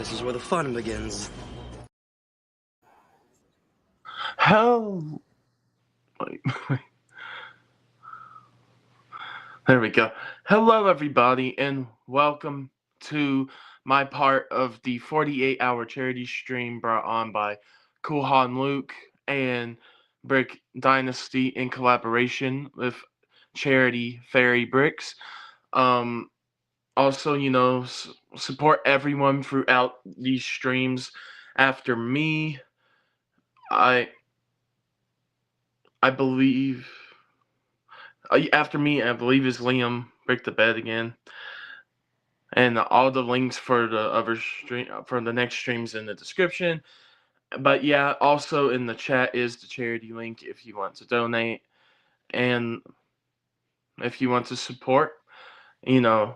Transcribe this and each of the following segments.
This is where the fun begins. Wait. There we go. Hello, everybody, and welcome to my part of the 48-hour charity stream brought on by Cool Han Luke and Brick Dynasty in collaboration with charity Fairy Bricks. Also, support everyone throughout these streams. After me, I believe. After me, I believe is Liam. Break the bed again, and all the links for the other stream for the next streams in the description. But yeah, also in the chat is the charity link if you want to donate, and if you want to support, $1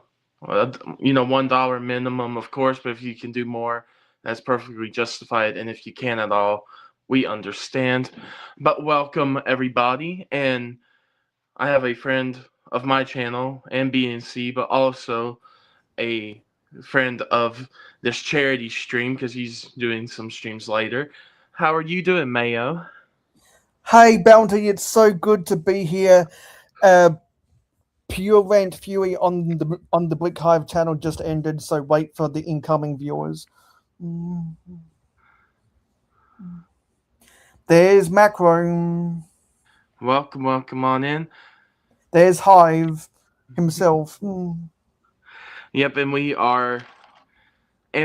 minimum, of course. But if you can do more, that's perfectly justified. And if you can at all, we understand. But welcome everybody, and I have a friend of my channel and BNC, but also a friend of this charity stream because he's doing some streams later. How are you doing, Mayo? Hey, Bounty, it's so good to be here. Pure Rant Fury on the Brick Hive channel just ended, so wait for the incoming viewers. There's Macro. Welcome on in. There's Hive himself. Yep, and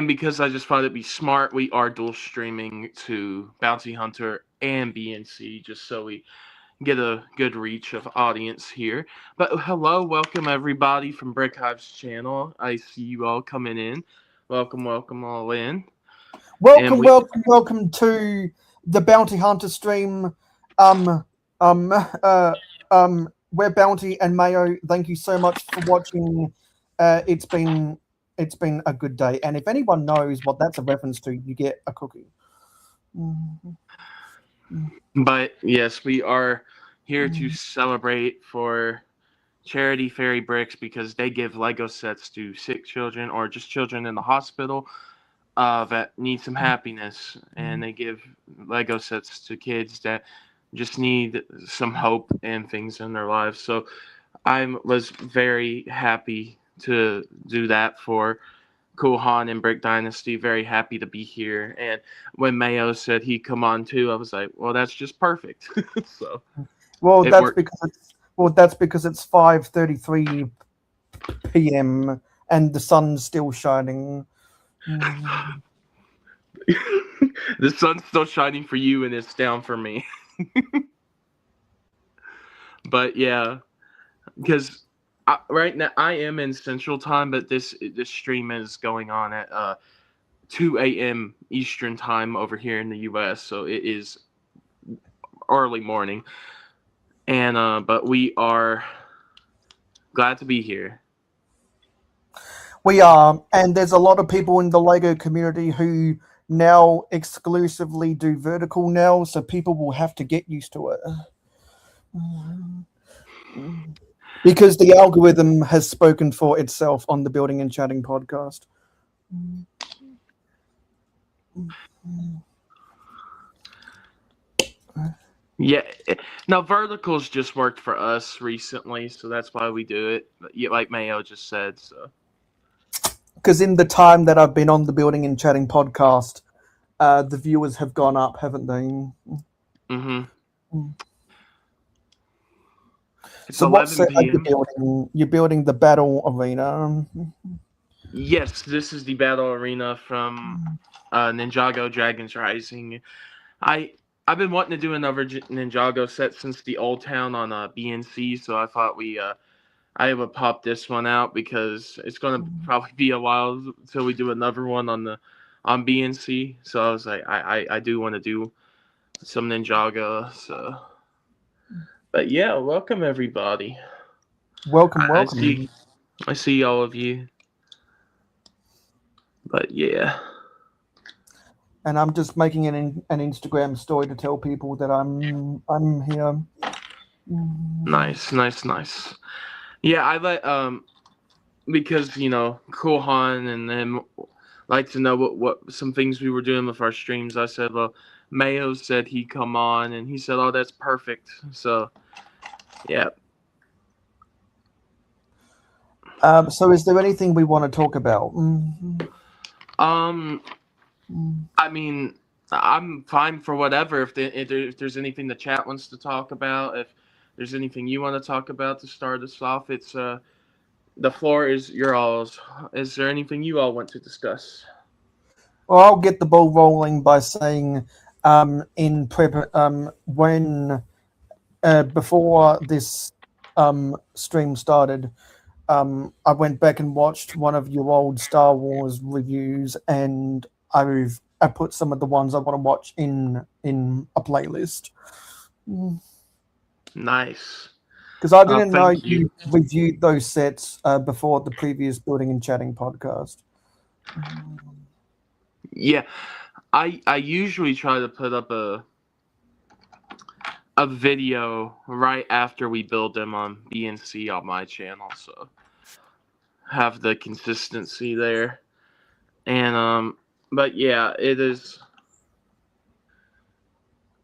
because I just thought it'd be smart, we are dual streaming to Bounty Hunter and BNC just so we get a good reach of audience here. But hello, welcome everybody from Brick Hive's channel. I see you all coming in. Welcome all in. Welcome to the Bounty Hunter stream. We're Bounty and Mayo. Thank you so much for watching. It's been a good day, and if anyone knows what that's a reference to, you get a cookie. But yes, we are here to celebrate for charity Fairy Bricks because they give Lego sets to sick children or just children in the hospital that need some happiness, and they give Lego sets to kids that just need some hope and things in their lives. So I was very happy to do that for Cool Han and Brick Dynasty. Very happy to be here. And when Mayo said he'd come on too, I was like, well, that's just perfect. So that's because it's 5:33 p.m. and the sun's still shining. The sun's still shining for you and it's down for me. But yeah, because right now I am in Central Time, but this stream is going on at 2 a.m. Eastern Time over here in the U.S., so it is early morning. And but we are glad to be here. We are, and there's a lot of people in the LEGO community who now exclusively do vertical now, so people will have to get used to it. Because the algorithm has spoken for itself on the Building and Chatting podcast. Yeah, now verticals just worked for us recently, so that's why we do it. Like Mayo just said, so. Because in the time that I've been on the Building and Chatting podcast, the viewers have gone up, haven't they? So what set are you building? You're building the battle arena. Yes, this is the battle arena from Ninjago Dragons Rising. I've been wanting to do another Ninjago set since the Old Town on BNC, so I thought I would pop this one out because it's gonna probably be a while until we do another one on BNC. So I was like, I do want to do some Ninjago. So, but yeah, welcome everybody. Welcome. I see all of you. But yeah. And I'm just making an Instagram story to tell people that I'm here. Nice. Yeah, I let because Cool Han and them like to know what some things we were doing with our streams. I said, well, Mayo said he'd come on, and he said, oh, that's perfect. So, yeah. So is there anything we want to talk about? I mean, I'm fine for whatever. If there's anything the chat wants to talk about, if there's anything you want to talk about to start us off, it's the floor is your all's. Is there anything you all want to discuss? Well, I'll get the ball rolling by saying, in prep, when before this stream started, I went back and watched one of your old Star Wars reviews, and I put some of the ones I want to watch in a playlist. Nice. Because I didn't know Thank you. you reviewed those sets before the previous Building and Chatting podcast. Yeah, I usually try to put up a video right after we build them on BNC on my channel, so have the consistency there. And but yeah, it is.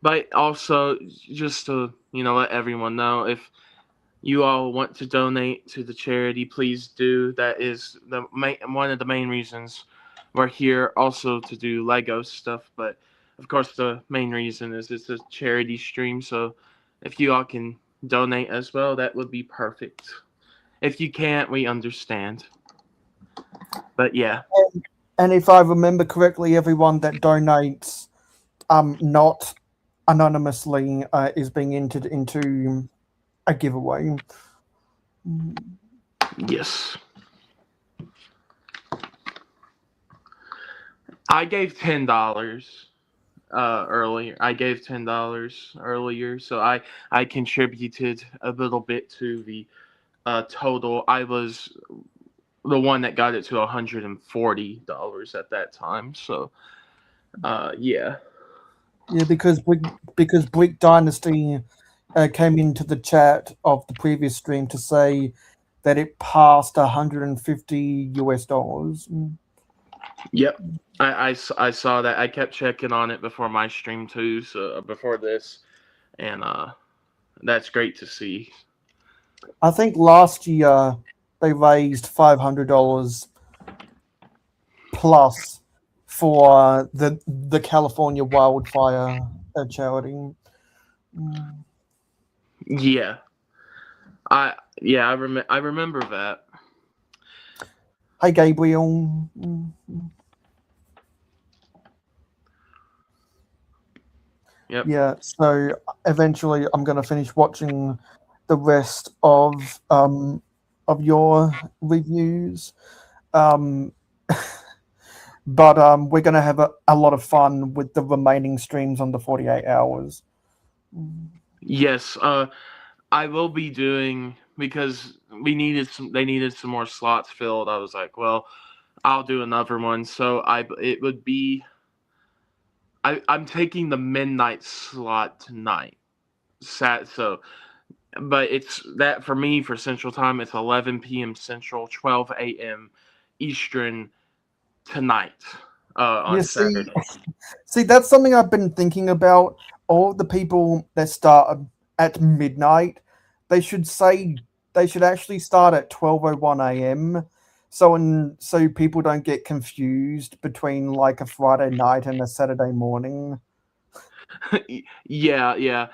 But also, just to let everyone know, if you all want to donate to the charity, please do. That is one of the main reasons we're here. Also to do Lego stuff, but of course the main reason is it's a charity stream. So if you all can donate as well, that would be perfect. If you can't, we understand. But yeah. And if I remember correctly, everyone that donates, not anonymously, is being entered into a giveaway. Yes. I gave $10 earlier. I gave $10 earlier, so I contributed a little bit to the total. I was the one that got it to $140 at that time. So, yeah. Yeah, because Brick Dynasty came into the chat of the previous stream to say that it passed $150 US. Yep. I saw that. I kept checking on it before my stream too, so before this, and that's great to see. I think last year they raised $500 plus for the California wildfire charity. Yeah. I remember that. Hi, Gabriel. Yep. Yeah, so eventually I'm going to finish watching the rest of your reviews. But we're going to have a lot of fun with the remaining streams on the 48 hours. Yes, I will be doing, because they needed some more slots filled. I was like, well, I'll do another one. So it would be I'm taking the midnight slot tonight. But it's that for me for Central Time. It's 11 p.m. Central, 12 a.m. Eastern tonight on Saturday. See, that's something I've been thinking about. All the people that start at midnight, they should actually start at 12:01 a.m. So people don't get confused between like a Friday night and a Saturday morning. Yeah.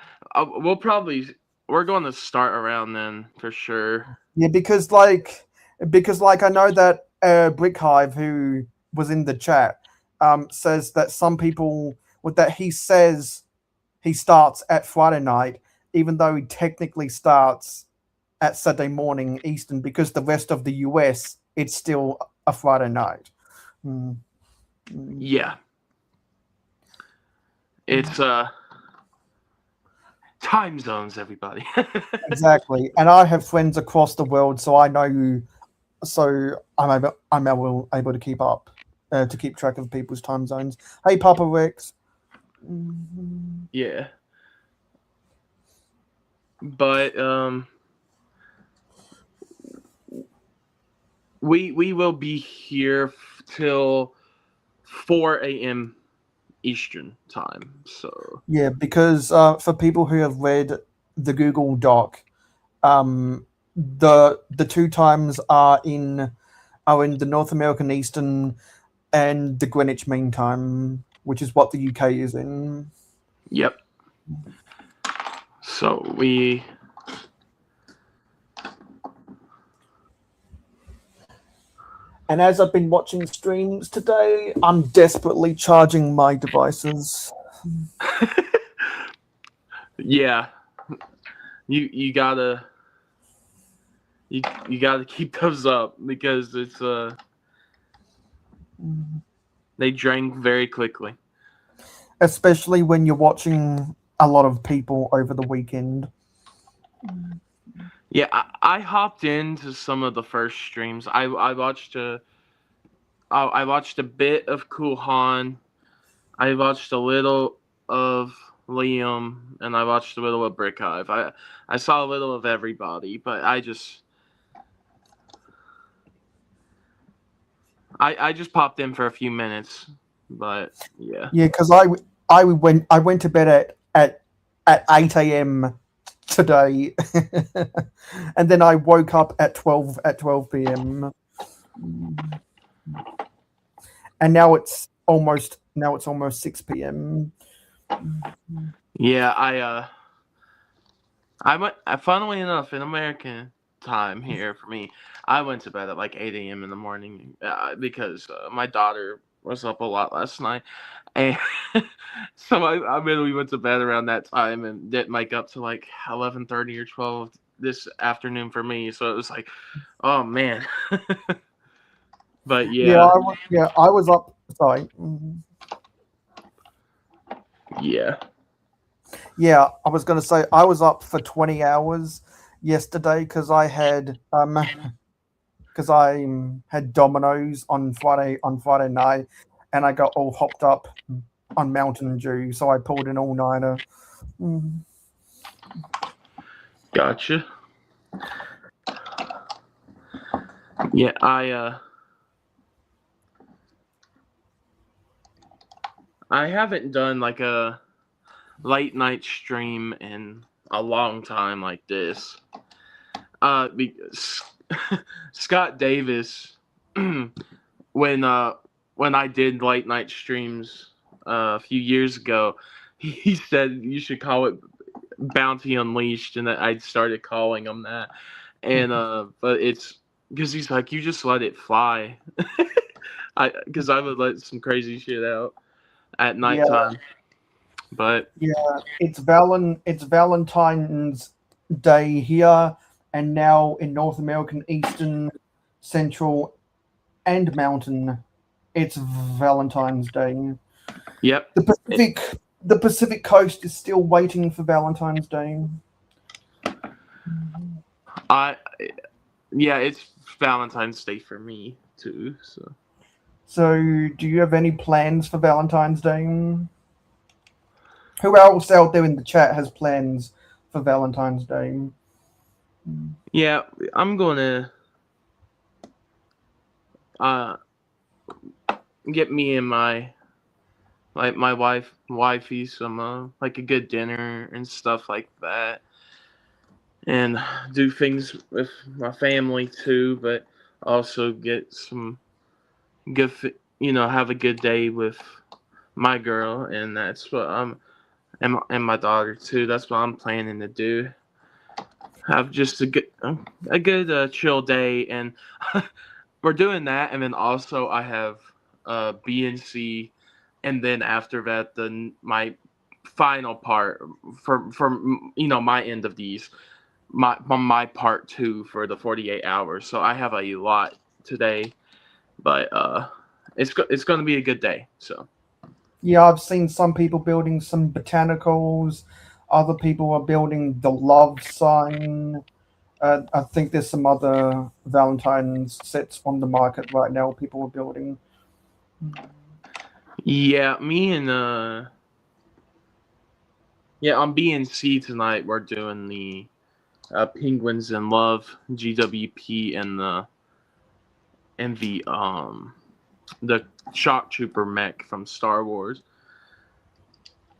We're going to start around then for sure. Yeah, because like I know that Brick Hive, who was in the chat, says that some people he says he starts at Friday night, even though he technically starts at Saturday morning Eastern, because the rest of the US it's still a Friday night. Yeah. It's time zones, everybody. Exactly. And I have friends across the world, so I know so I'm able to keep up to keep track of people's time zones. Hey Papa Rex. Yeah. But we will be here till 4 a.m. Eastern time. So Yeah, because for people who have read the Google Doc, the two times are in the North American Eastern and the Greenwich Mean Time, which is what the UK is in. yep. So we. And as I've been watching streams today, I'm desperately charging my devices. Yeah, you gotta you gotta keep those up because it's they drain very quickly. Especially when you're watching a lot of people over the weekend. Yeah, I hopped into some of the first streams. I watched I watched a bit of Cool Han. I watched a little of Liam, and I watched a little of Brick Hive. I saw a little of everybody, but I just popped in for a few minutes. But yeah. Yeah, because I went to bed at 8 a.m. today, and then I woke up at 12 p.m. and now it's almost 6 p.m. Yeah, I went. Funnily enough, in American time here for me, I went to bed at like 8 a.m. in the morning because my daughter was up a lot last night, and so I literally went to bed around that time and didn't wake up to like 11:30 or 12 this afternoon for me. So it was like, oh man. But Yeah, yeah, I was up. Sorry. yeah. Yeah, I was going to say I was up for 20 hours yesterday because I had Domino's on Friday night, and I got all hopped up on Mountain Dew, so I pulled an all-nighter. Gotcha. Yeah, I haven't done like a late night stream in a long time like this. Because Scott Davis, when I did late night streams a few years ago, he said you should call it Bounty Unleashed, and I started calling him that. And but it's because he's like, you just let it fly. Because I would let some crazy shit out at nighttime. But It's Valentine's Day here, and now in North American Eastern, Central, and Mountain, it's Valentine's Day. yep, The Pacific Coast is still waiting for Valentine's Day. it's Valentine's Day for me too. So, do you have any plans for Valentine's Day? Who else out there in the chat has plans for Valentine's Day? Yeah, I'm gonna get me and my wifey some like a good dinner and stuff like that, and do things with my family too, but also get some good have a good day with my girl, and that's what and my daughter too. That's what I'm planning to do. Have just a good chill day, and we're doing that, and then also I have B and C, and then after that, my final part from my end of these, my part 2 for the 48 hours. So I have a lot today, but it's going to be a good day. So Yeah, I've seen some people building some botanicals. Other people are building the love sign. I think there's some other Valentine's sets on the market right now. People are building. yeah, me and on B and C tonight we're doing the Penguins in Love GWP and the the shock trooper mech from Star Wars.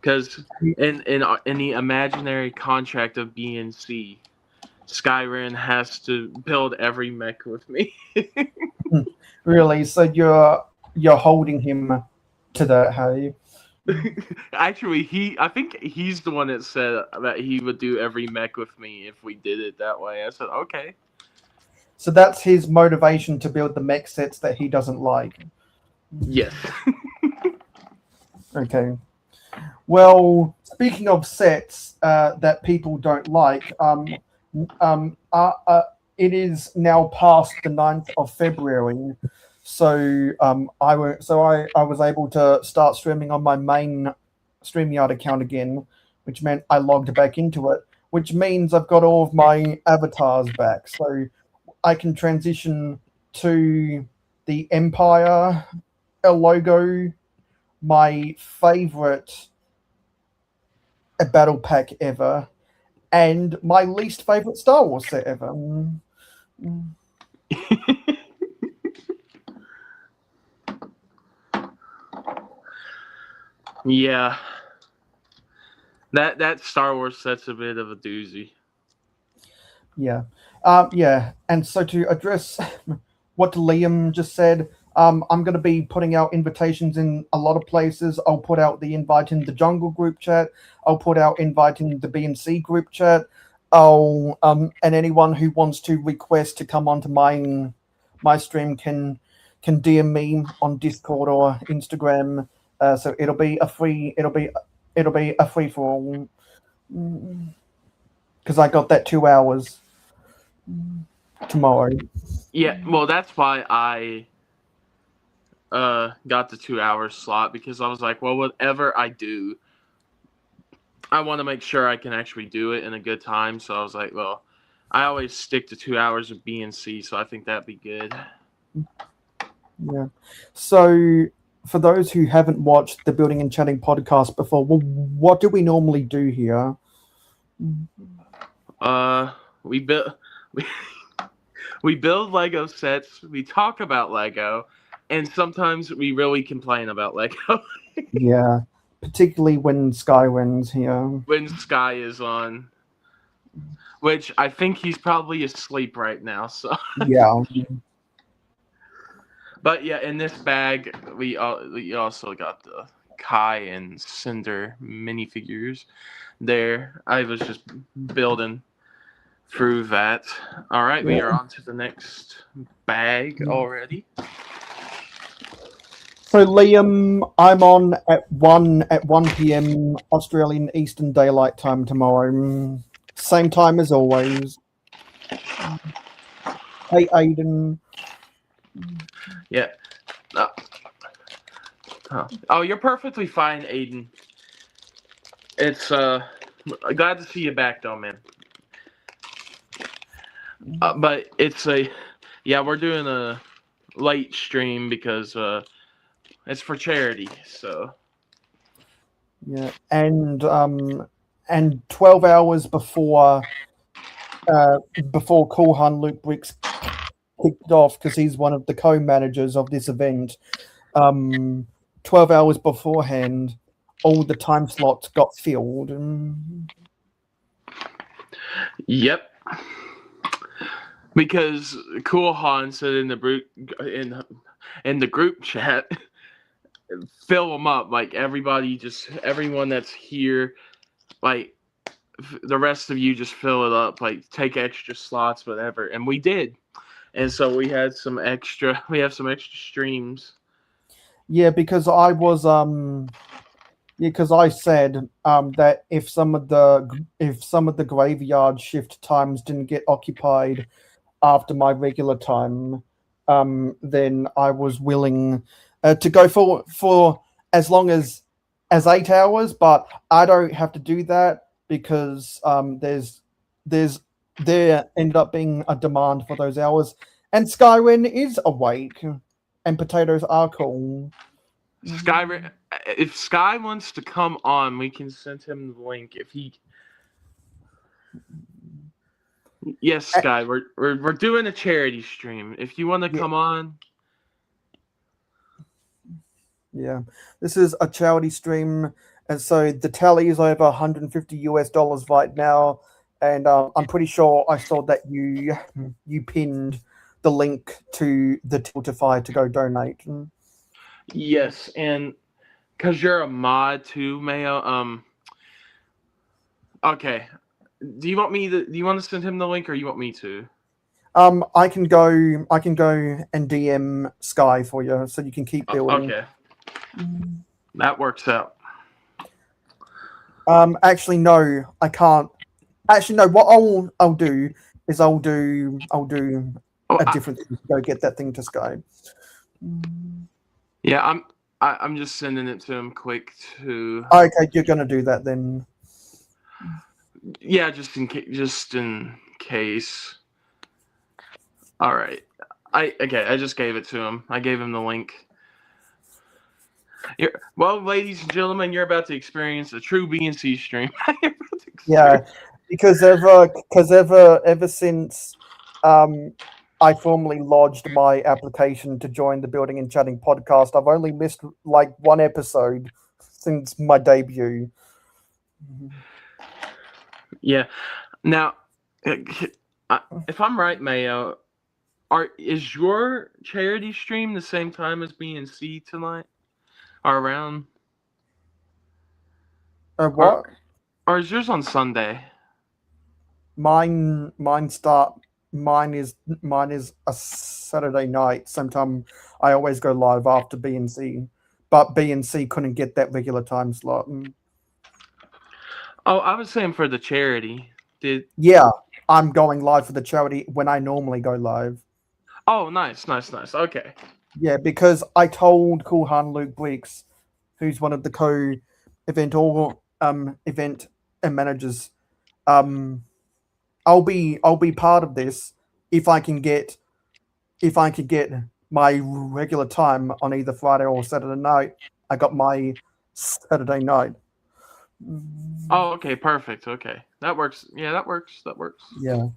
Because in the imaginary contract of BNC, Skyrim has to build every mech with me. Really? So you're holding him to that, hey? Actually, I think he's the one that said that he would do every mech with me if we did it that way. I said, okay. So that's his motivation to build the mech sets that he doesn't like. Yes. Okay. Well, speaking of sets that people don't like, it is now past the 9th of February. So I was able to start streaming on my main StreamYard account again, which meant I logged back into it, which means I've got all of my avatars back. So I can transition to the Empire logo, my favorite battle pack ever, and my least favorite Star Wars set ever. Yeah. That Star Wars set's a bit of a doozy. Yeah. And so to address what Liam just said, I'm going to be putting out invitations in a lot of places. I'll put out the invite in the Jungle group chat. I'll put out invite in the BNC group chat. And anyone who wants to request to come onto my stream can DM me on Discord or Instagram. So it'll be a free for all. Because I got that 2 hours tomorrow. Yeah, well, that's why I got the 2 hour slot, because I was like, well, whatever I do, I want to make sure I can actually do it in a good time. So I was like, well, I always stick to 2 hours of BNC, so I think that'd be good. Yeah. So for those who haven't watched the Building and Chatting podcast before, well, what do we normally do here? We build we build Lego sets. We talk about Lego, and sometimes we really complain about Lego. Yeah, particularly when Skywind's here. When Sky is on, which I think he's probably asleep right now. So Yeah. But yeah, in this bag we also got the Kai and Cinder minifigures. There, I was just building through that. All right, we are on to the next bag already. So Liam, I'm on at 1 p.m. Australian Eastern Daylight Time tomorrow. Same time as always. Hey Aiden. Yeah. Oh, you're perfectly fine, Aiden. It's glad to see you back though, man. But it's we're doing a late stream because it's for charity, so. Yeah, and 12 hours before Kulhan Luke Bricks kicked off, because he's one of the co-managers of this event. 12 hours beforehand, all the time slots got filled. Yep. Because Cool Han said in the group chat, fill them up. Like everyone that's here, like the rest of you just fill it up. Like take extra slots, whatever. And we did. And so we have some extra streams. Yeah, because I was because I said that if some of the graveyard shift times didn't get occupied after my regular time, then I was willing to go for as long as 8 hours, but I don't have to do that because there ended up being a demand for those hours, and Skywin is awake, and potatoes are cool. Sky, if Sky wants to come on, we can send him the link. If he, yes, Sky, we're doing a charity stream. If you want to come on, Yeah, this is a charity stream, and so the tally is over $150 right now. And I'm pretty sure I saw that you pinned the link to the Tiltify to go donate. Yes, and because you're a mod too, Mayo. Okay. Do you want to send him the link, or you want me to? I can go and DM Sky for you, so you can keep building. Okay. That works out. Actually, no, I can't. Actually, no. What I'll do is I'll do a different thing to go get that thing to Sky. Yeah, I'm just sending it to him quick to. Okay, you're gonna do that then. Yeah, just in case. All right. I just gave it to him. I gave him the link. Well, ladies and gentlemen, you're about to experience a true BNC stream. Yeah, because ever since I formally lodged my application to join the Building and Chatting podcast, I've only missed like one episode since my debut. Yeah. Now, if I'm right, Mayo, is your charity stream the same time as BNC tonight? Or around? What? Or is yours on Sunday? Mine is a Saturday night. Sometime I always go live after BNC, but BNC couldn't get that regular time slot. Oh, I was saying for the charity. Yeah, I'm going live for the charity when I normally go live. Oh, nice. Okay. Yeah, because I told Cool Han Luke Weeks, who's one of the co-event event and managers, I'll be part of this if I can get my regular time on either Friday or Saturday night. I got my Saturday night. Oh, okay, perfect. Okay, that works. Yeah, that works. Yeah.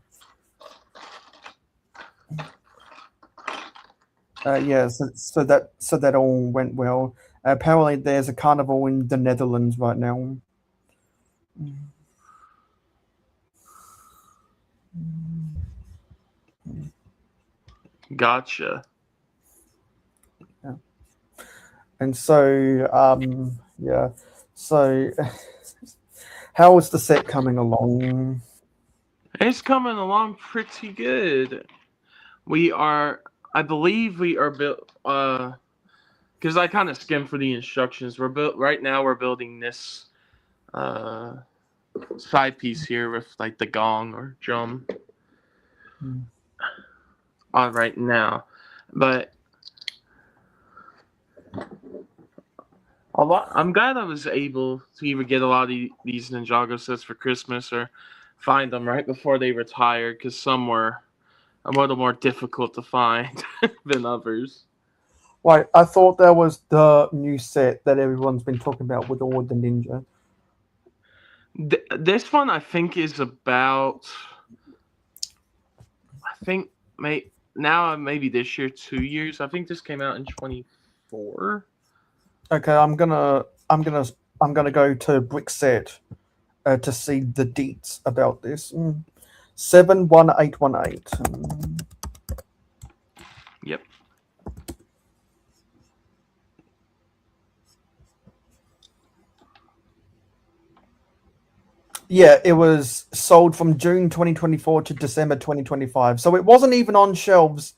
Yeah, so that all went well. Apparently, there's a carnival in the Netherlands right now. Gotcha. Yeah. And so, yeah. So, how is the set coming along? It's coming along pretty good. I believe we are built. Because I kind of skimmed for the instructions. We're building this side piece here with like the gong or drum. On right now, but I'm glad I was able to either get a lot of these Ninjago sets for Christmas or find them right before they retired, because some were a little more difficult to find than others. Right, I thought that was the new set that everyone's been talking about with all the ninja. This one I think is about. I think maybe this year 2 years. I think this came out in 24. Okay, I'm gonna go to Brickset to see the deets about this. 71818. Yep. Yeah, it was sold from June 2024 to December 2025. So it wasn't even on shelves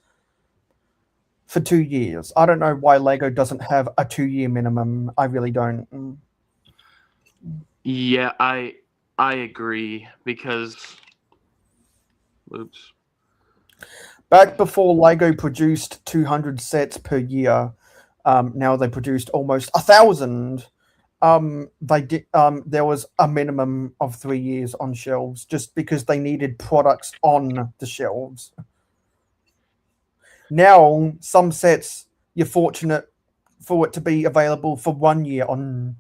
for 2 years. I don't know why LEGO doesn't have a 2-year minimum. I really don't. Yeah, I agree, because oops. Back before LEGO produced 200 sets per year, now they produced almost 1,000. There was a minimum of 3 years on shelves just because they needed products on the shelves. Now, some sets you're fortunate for it to be available for 1 year on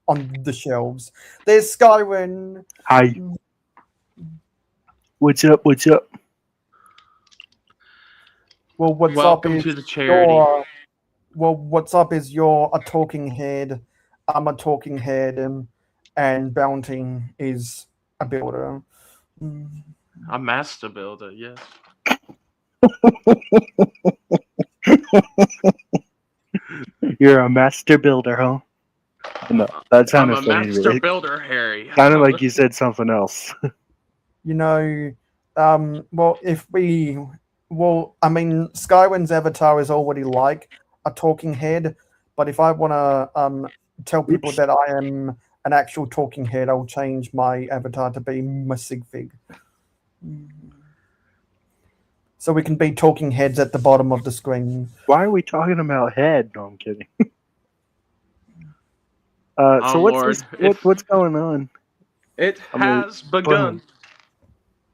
the shelves. There's Skywin. Hi. What's up? Well, what's Welcome up to the charity. well, what's up is you're a talking head, I'm a talking head, and Bounty is a builder. Mm. A master builder, yes. You're a master builder, huh? No, that I'm sounded a funny to me. master It builder, Harry. sounded like you said something else. You know, well, I mean, Skywind's avatar is already like a talking head, but if I want to tell people Oops. that I am an actual talking head, I'll change my avatar to be my sig fig. So we can be talking heads at the bottom of the screen. Why are we talking about head? No, I'm kidding. Oh So Lord, what's going on? it I mean, has begun.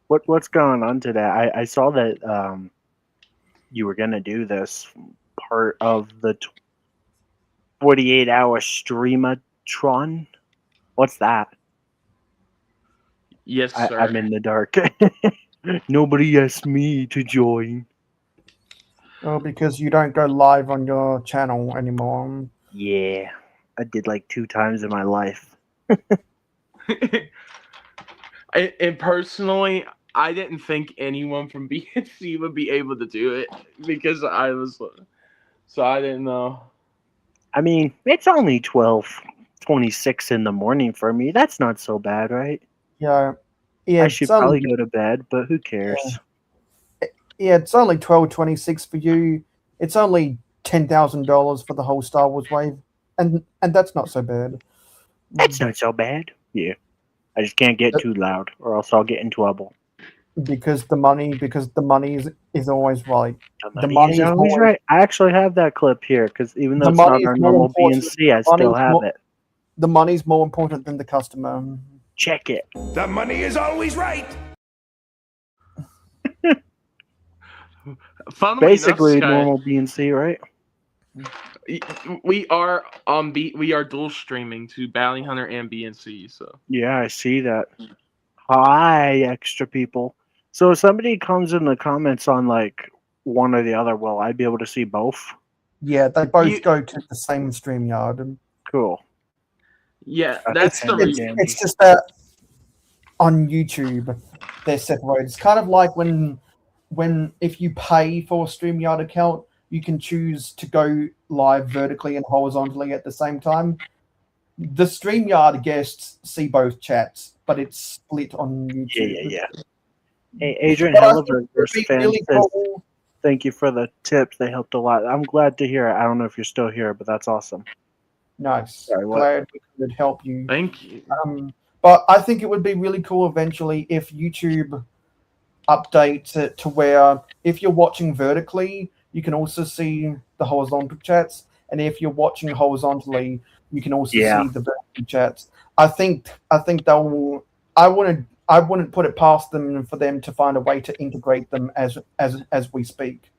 what's going on today? I saw that you were gonna do this part of the 48-hour Stream-A-Thon. What's that? Yes, sir. I'm in the dark. Nobody asked me to join. Oh, because you don't go live on your channel anymore. Yeah, I did like 2 times in my life. And personally, I didn't think anyone from BNC would be able to do it because I was, so I didn't know. I mean, it's only 12:26 in the morning for me. That's not so bad, right? Yeah, I it's should only probably go to bed, but who cares? it's only 12.26 for you. It's only $10,000 for the whole Star Wars wave, and that's not so bad. That's not so bad. Yeah. I just can't get too loud, or else I'll get in trouble. Because the money is always right. The money is always more, right. I actually have that clip here, because even though the it's money not is our more normal important. BNC, I still have it. The money's more important than the customer. Check it. The money is always right. Funnily Basically, enough, normal BNC, right? we are we are dual streaming to Bounty Hunter and BNC. So Yeah, I see that. Hi, extra people. So if somebody comes in the comments on like one or the other, will I be able to see both? Yeah, they both go to the same StreamYard. Cool. Yeah, that's the reason. It's just that on YouTube they're separated. It's kind of like when if you pay for a StreamYard account, you can choose to go live vertically and horizontally at the same time. The StreamYard guests see both chats, but it's split on YouTube. Yeah. Hey, Adrian But I think Helleberger's it'd be fan really says, cool. thank you for the tips. They helped a lot. I'm glad to hear it. I don't know if you're still here, but that's awesome. Nice. Sorry, what? Glad we could help you. Thank you. But I think it would be really cool eventually if YouTube updates it to where if you're watching vertically, you can also see the horizontal chats, and if you're watching horizontally, you can also see the vertical chats. I think they'll. I wouldn't put it past them for them to find a way to integrate them as we speak.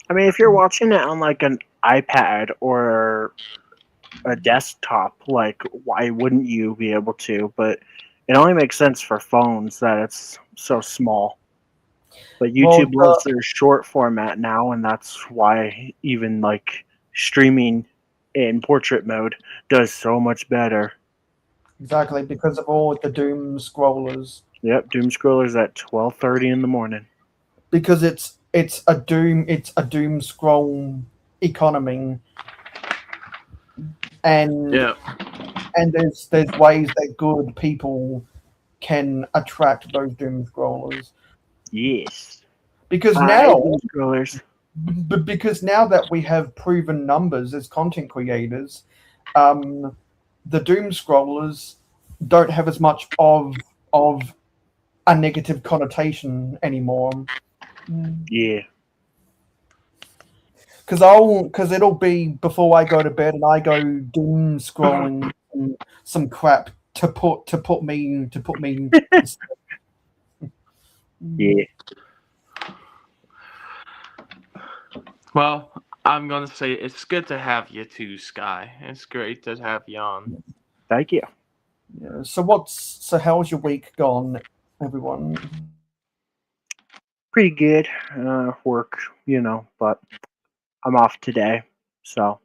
I mean, if you're watching it on like an iPad or a desktop, like why wouldn't you be able to? But it only makes sense for phones that it's so small. But YouTube loves their short format now, and that's why even like streaming in portrait mode does so much better. Exactly, because of all the doom scrollers. Yep, doom scrollers at 12:30 in the morning. Because it's a doom scroll economy, and there's ways that good people can attract those doom scrollers. Yes. Because now that we have proven numbers as content creators, the doom scrollers don't have as much of a negative connotation anymore. Yeah. Because it'll be before I go to bed and I go doom scrolling some crap to put me. Yeah. Well, I'm gonna say it's good to have you too, Sky. It's great to have you on. Thank you. Yeah. So how's your week gone, everyone? Pretty good. Work, but I'm off today, so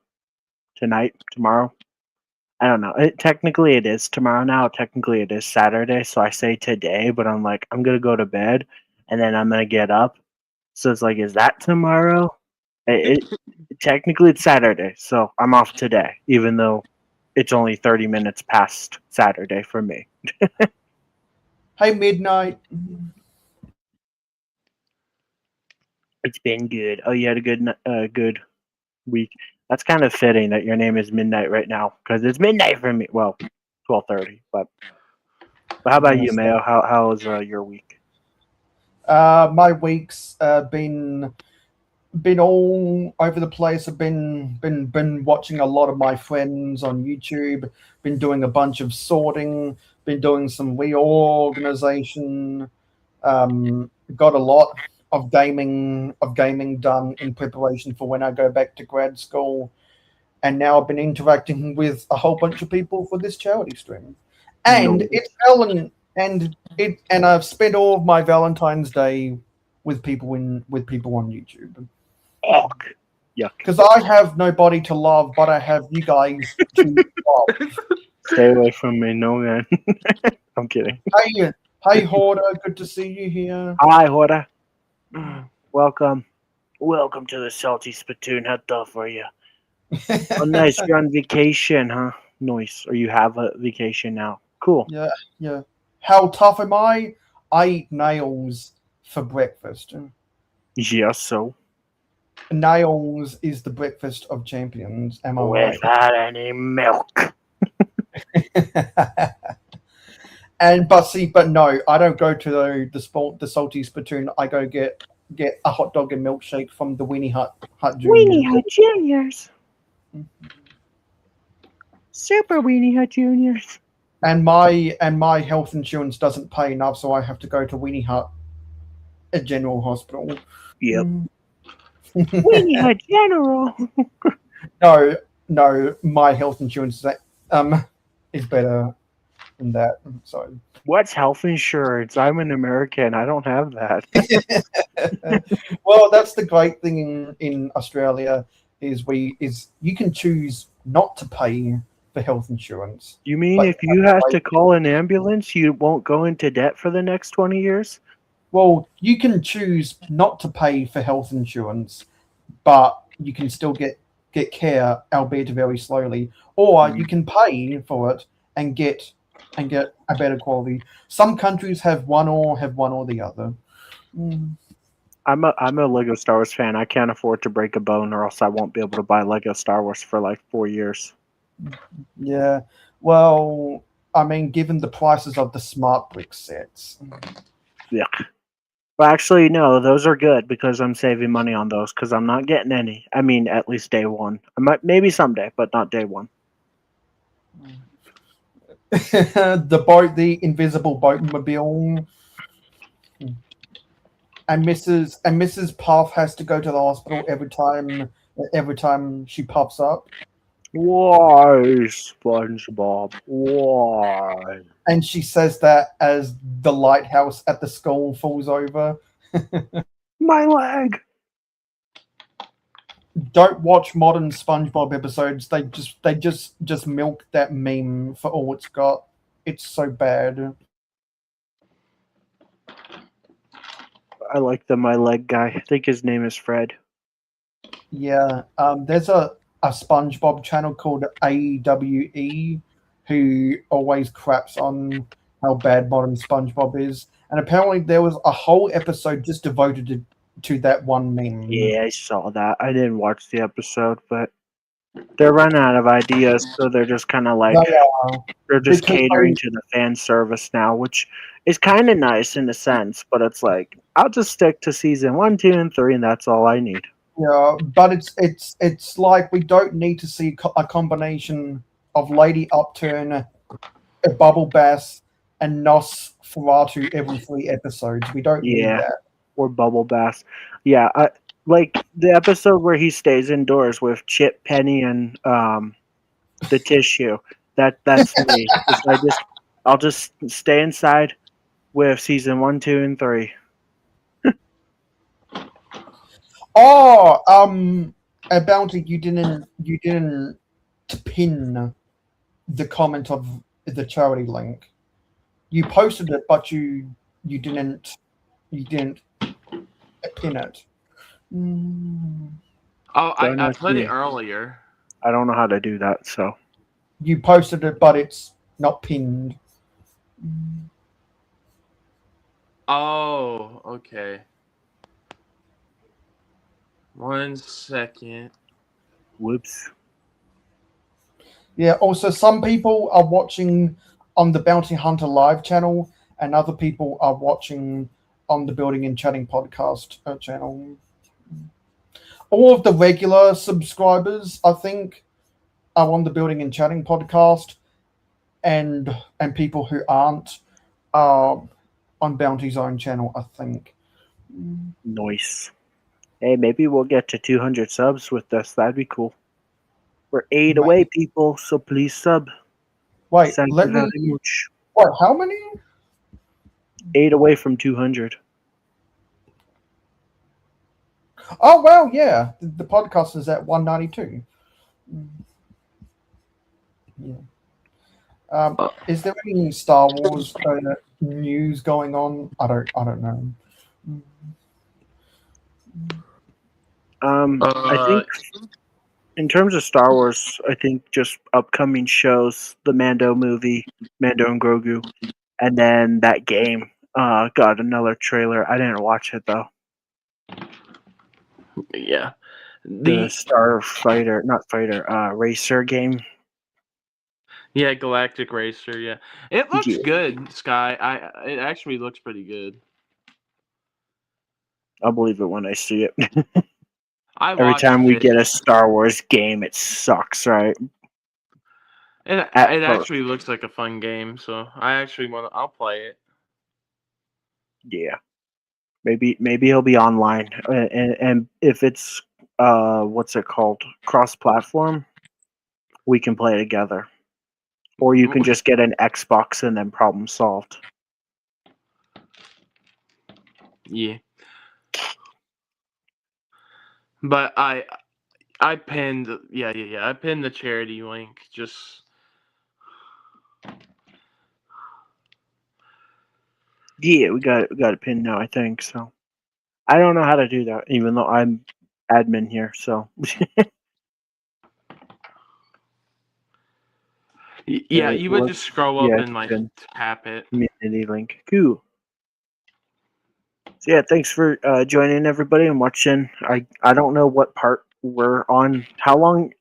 tonight, tomorrow. I don't know. Technically, it is tomorrow now. Technically, it is Saturday. So I say today, but I'm like, I'm gonna go to bed, and then I'm gonna get up. So it's like, is that tomorrow? Technically, it's Saturday, so I'm off today, even though it's only 30 minutes past Saturday for me. Hey, Midnight. It's been good. Oh, you had a good week. That's kind of fitting that your name is Midnight right now because it's midnight for me. Well, 12:30. But how about you, Mayo? How was your week? My week's been all over the place. I've been watching a lot of my friends on YouTube. Been doing a bunch of sorting. Been doing some reorganization. Got a lot of gaming done in preparation for when I go back to grad school. And now I've been interacting with a whole bunch of people for this charity stream. And it's and I've spent all of my Valentine's Day with people on YouTube. Yuck. Because I have nobody to love, but I have you guys to love. Stay away from me, no man. I'm kidding. Hey, Hoarder, good to see you here. Hi, Hoarder. Welcome to the Salty Spittoon. How tough are you? Oh, nice. You're on vacation, huh? Nice. Or you have a vacation now. Cool. Yeah. How tough am I? I eat nails for breakfast. Yes, so. Nails is the breakfast of champions. Am I right? Without any milk. But no, I don't go to the Salty Spittoon. I go get a hot dog and milkshake from the Weenie Hut Juniors. Weenie Hut Juniors. Super Weenie Hut Juniors. And my health insurance doesn't pay enough, so I have to go to Weenie Hut, a general hospital. Yep. Weenie Hut General. No, my health insurance is better than that. So what's health insurance? I'm an American. I don't have that. Well, that's the great thing in Australia is you can choose not to pay for health insurance. You mean if you have to call an ambulance, you won't go into debt for the next 20 years? Well, you can choose not to pay for health insurance, but you can still get care, albeit very slowly. Or you can pay for it and get a better quality. Some countries have one or the other. I'm a Lego Star Wars fan. I can't afford to break a bone, or else I won't be able to buy Lego Star Wars for like 4 years. Yeah. Well, I mean, given the prices of the smart brick sets. Yeah. Well, actually, no, those are good because I'm saving money on those because I'm not getting any. I mean, at least day one. I might maybe someday, but not day one. The invisible boatmobile. And Mrs. Puff has to go to the hospital every time she pops up. Why, SpongeBob? Why? And she says that as the lighthouse at the school falls over. My leg. Don't watch modern SpongeBob episodes. They just milk that meme for all it's got. It's so bad. I like the my leg guy. I think his name is Fred. Yeah. There's a SpongeBob channel called AWE who always craps on how bad modern SpongeBob is. And apparently there was a whole episode just devoted to that one meme. Yeah, I saw that. I didn't watch the episode, but they're running out of ideas, so they're just kind of like they're just catering to the fan service now, which is kind of nice in a sense. But it's like I'll just stick to season 1, 2, and 3, and that's all I need. Yeah, but it's like we don't need to see a combination of Lady Upturn, a Bubble Bass, and Nosferatu every 3 episodes. We don't need that. Or Bubble Bass. Yeah, like the episode where he stays indoors with Chip, Penny, and the tissue. That's me. I'll just stay inside with season 1, 2, and 3. Oh, Bounty, you didn't to pin the comment of the charity link. You posted it, but you didn't pin it. Oh, Don't I ask put me. it earlier. I don't know how to do that, so. You posted it, but it's not pinned. Oh, okay. 1 second. Whoops. Yeah, also some people are watching on the Bounty Hunter Live channel, and other people are watching on the Building and Chatting podcast channel. All of the regular subscribers, I think, are on the Building and Chatting podcast, and people who aren't are on Bounty's own channel, I think. Nice. Hey, maybe we'll get to 200 subs with this. That'd be cool. We're 8 away, people, so please sub. Wait, Thank let you me. very much. Wait, how many? 8 away from 200. Oh, well, yeah. The podcast is at 192. Yeah. Is there any Star Wars news going on? I don't know. I think in terms of Star Wars, I think just upcoming shows, the Mando movie, Mando and Grogu, and then that game got another trailer. I didn't watch it though. Yeah. The Starfighter, not fighter, racer game. Yeah, Galactic Racer, yeah. It looks good, Sky. It actually looks pretty good. I'll believe it when I see it. Every time we get a Star Wars game, it sucks, right? It actually looks like a fun game, so I'll play it. Yeah. Maybe he'll be online, and if it's what's it called, cross-platform, we can play together, or you can just get an Xbox and then problem solved. Yeah, but I pinned I pinned the charity link. Just we got it pinned now, I think. So I don't know how to do that, even though I'm admin here. So yeah, you would just scroll up and like tap it. Community link. Cool. So yeah, thanks for joining everybody and watching. I don't know what part we're on. How long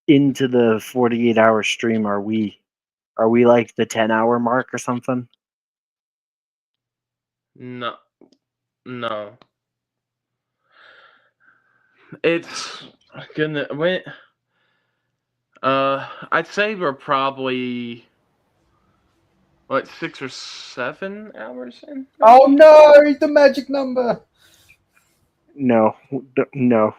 into the 48-hour stream are we? Are we like the 10-hour mark or something? No. It's gonna wait. I'd say we're probably 6 or 7 hours in. Oh no, the magic number. No. No.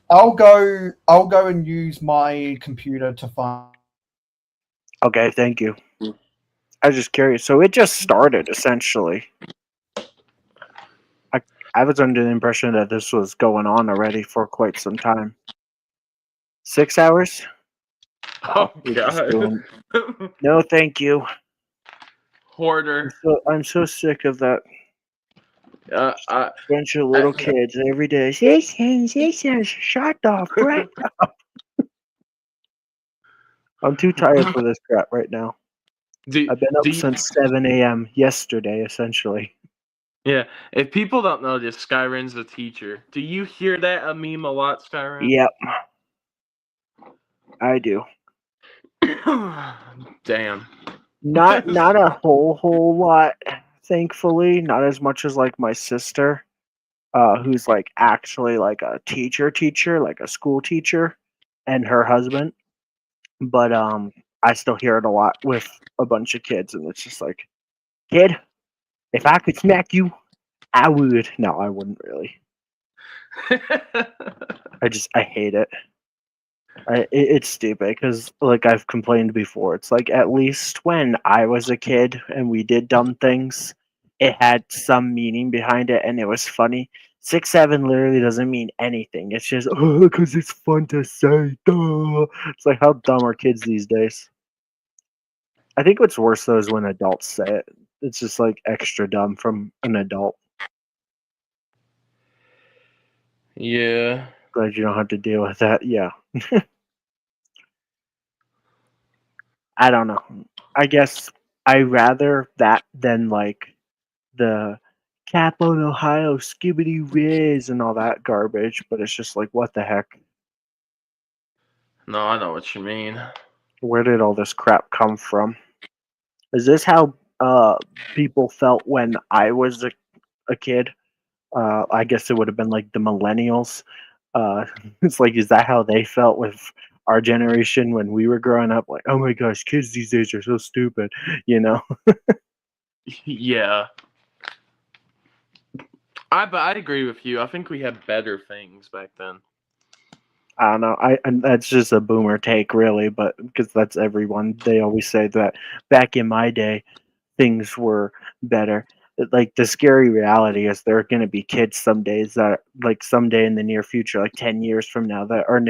I'll go and use my computer to find. Okay, thank you. I was just curious. So it just started, essentially. I was under the impression that this was going on already for quite some time. 6 hours? Oh God! No, thank you. Hoarder. I'm so sick of that. Bunch of little kids every day. Shut the frick up. I'm too tired for this crap right now. I've been up since 7 a.m. yesterday, essentially. Yeah, if people don't know this, Skyrim's a teacher. Do you hear that a meme a lot, Skyrim? Yep. I do. Damn. Not a whole lot, thankfully. Not as much as like my sister, who's like actually like a teacher, like a school teacher, and her husband. But I still hear it a lot with a bunch of kids, and it's just like, kid, if I could smack you, I would. No, I wouldn't really. I hate it. It's stupid because, like I've complained before, it's like at least when I was a kid and we did dumb things, it had some meaning behind it and it was funny. 6'7" literally doesn't mean anything. It's just because it's fun to say. Duh. It's like, how dumb are kids these days? I think what's worse though is when adults say it. It's just like extra dumb from an adult. Yeah. Glad you don't have to deal with that. Yeah. I don't know. I guess I rather that than like the Capone, Ohio, Skibbity Riz and all that garbage. But it's just like, what the heck? No, I know what you mean. Where did all this crap come from? Is this how people felt when I was a kid? I guess it would have been like the millennials. It's like, is that how they felt with our generation when we were growing up? Like, oh my gosh, kids these days are so stupid, you know? Yeah. But I'd agree with you. I think we had better things back then. I don't know. And that's just a boomer take, really, but because that's everyone. They always say that back in my day, things were better. Like the scary reality is there are going to be kids some days that, like someday in the near future, like 10 years from now, that are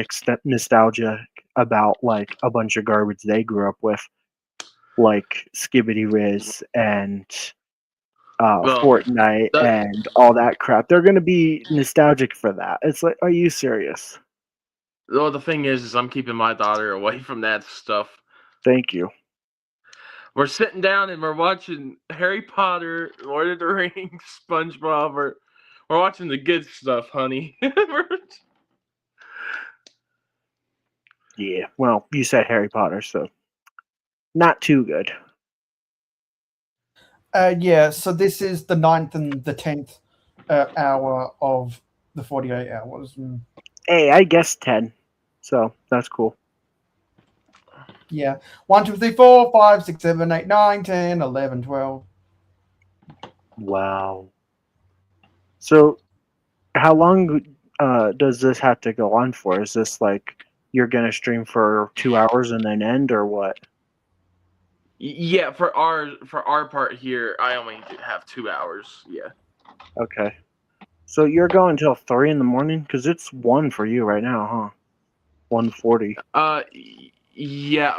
nostalgic about like a bunch of garbage they grew up with, like Skibbity Riz and Well, Fortnite that, and all that crap. They're going to be nostalgic for that. It's like, are you serious? well, the thing is I'm keeping my daughter away from that stuff. Thank you. We're sitting down and we're watching Harry Potter, Lord of the Rings, SpongeBob. We're watching the good stuff, honey. Yeah. Well, you said Harry Potter, so not too good. Yeah, so this is the 9th and the 10th hour of the 48 hours. Hey, I guess 10. So that's cool. Yeah. 1, 2, 3, 4, 5, 6, 7, 8, 9, 10, 11, 12. Wow. So how long does this have to go on for? Is this like you're going to stream for 2 hours and then end, or what? Yeah, for our part here, I only have 2 hours. Yeah. Okay. So you're going till 3 in the morning? Because it's 1 for you right now, huh? 1:40. Yeah.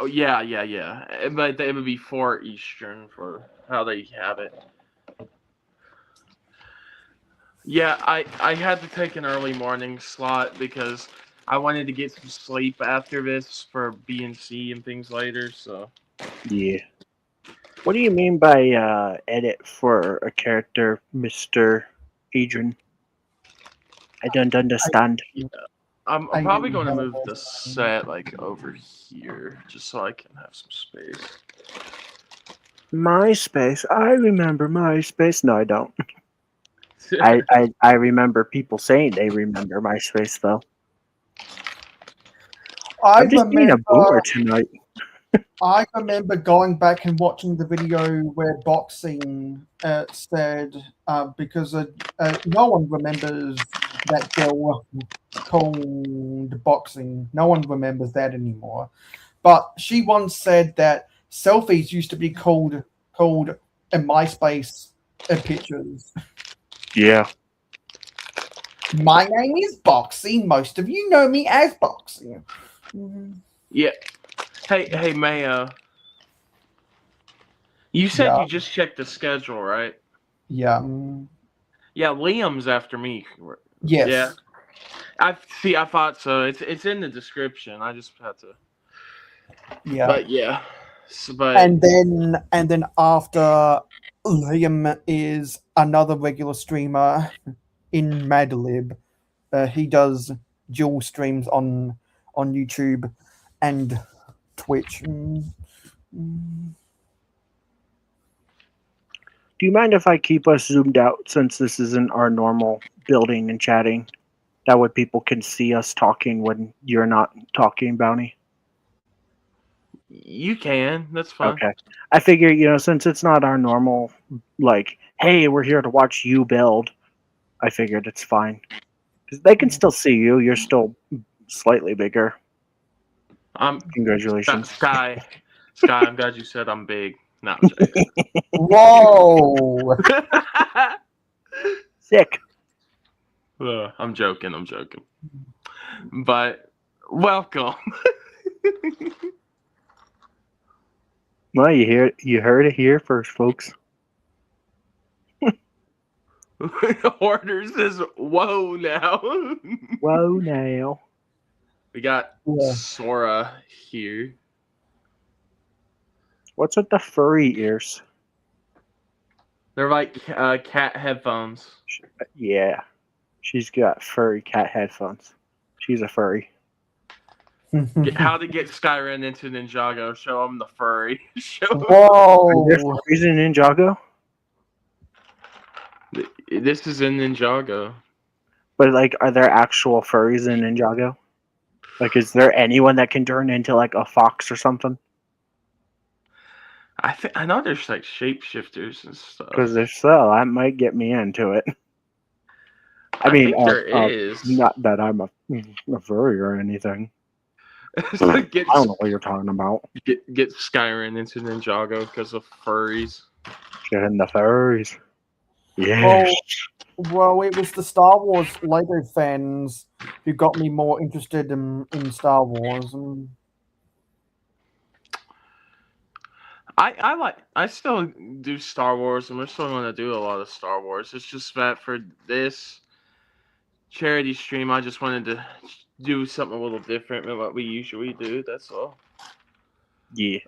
But it would be 4 Eastern for how they have it. Yeah, I had to take an early morning slot because I wanted to get some sleep after this for B&C and things later. So Yeah. What do you mean by edit for a character, Mr. Adrian? I don't understand. yeah, I'm I probably really going to have a move the voice. set like over here just so I can have some space. MySpace. I remember MySpace. No, I don't. I remember people saying they remember MySpace, though. I I'm just being a remember, boomer tonight. I remember going back and watching the video where boxing said because no one remembers that girl called boxing. No one remembers that anymore. But she once said that selfies used to be called in MySpace pictures. Yeah. My name is Boxing. Most of you know me as Boxing. Yeah. Hey, Mayo. You said Yeah. you just checked the schedule, right? Yeah. Yeah, Liam's after me. Yes. Yeah. I thought so. It's in the description. I just had to. Yeah. But yeah. And then after Liam is another regular streamer in Madlib. He does dual streams on YouTube and Twitch. Do you mind if I keep us zoomed out since this isn't our normal building and chatting? That way people can see us talking when you're not talking, Bounty. You can. That's fine. Okay. I figure, since it's not our normal, like, hey, we're here to watch you build, I figured it's fine. Because they can still see you. You're still slightly bigger. Congratulations. Sky, I'm glad you said I'm big. No, I'm Whoa! Sick. I'm joking. But welcome. Well, you heard it here first, folks. Hoarder says, "Whoa now." Whoa, now. We got Yeah. Sora here. What's with the furry ears? They're like cat headphones. Yeah, she's got furry cat headphones. She's a furry. How to get Skyrim into Ninjago? Show them the furry. Show 'em- Whoa! Are there furries in Ninjago? This is in Ninjago. But like, are there actual furries in Ninjago? Like, is there anyone that can turn into like a fox or something? I know there's like shapeshifters and stuff. Because if so, that might get me into it. I mean, think there is. not that I'm a furry or anything. So get I don't know what you're talking about. get Skyrim into Ninjago because of furries. Getting the furries. Yeah. Well, it was the Star Wars LEGO fans who got me more interested in Star Wars. And I still do Star Wars, and we're still going to do a lot of Star Wars. It's just that for this charity stream, I just wanted to do something a little different than what we usually do. That's all. Yeah.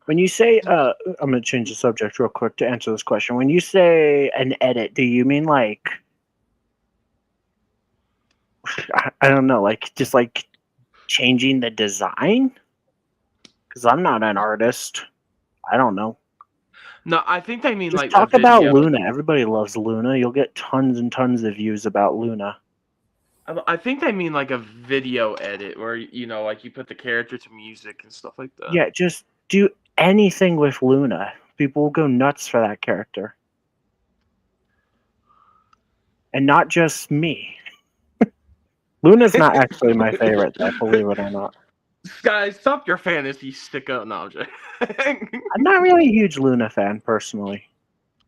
When you say, I'm going to change the subject real quick to answer this question. When you say an edit, do you mean like, I don't know, like just like changing the design? Because I'm not an artist. I don't know. No, I think they mean Just like talk a about video. Luna. Everybody loves Luna. You'll get tons and tons of views about Luna. I think they mean like a video edit where like you put the character to music and stuff like that. Yeah, just do anything with Luna. People will go nuts for that character. And not just me. Luna's not actually my favorite, though, believe it or not. Guys, stop your fantasy stick up now, Jay. I'm not really a huge Luna fan, personally.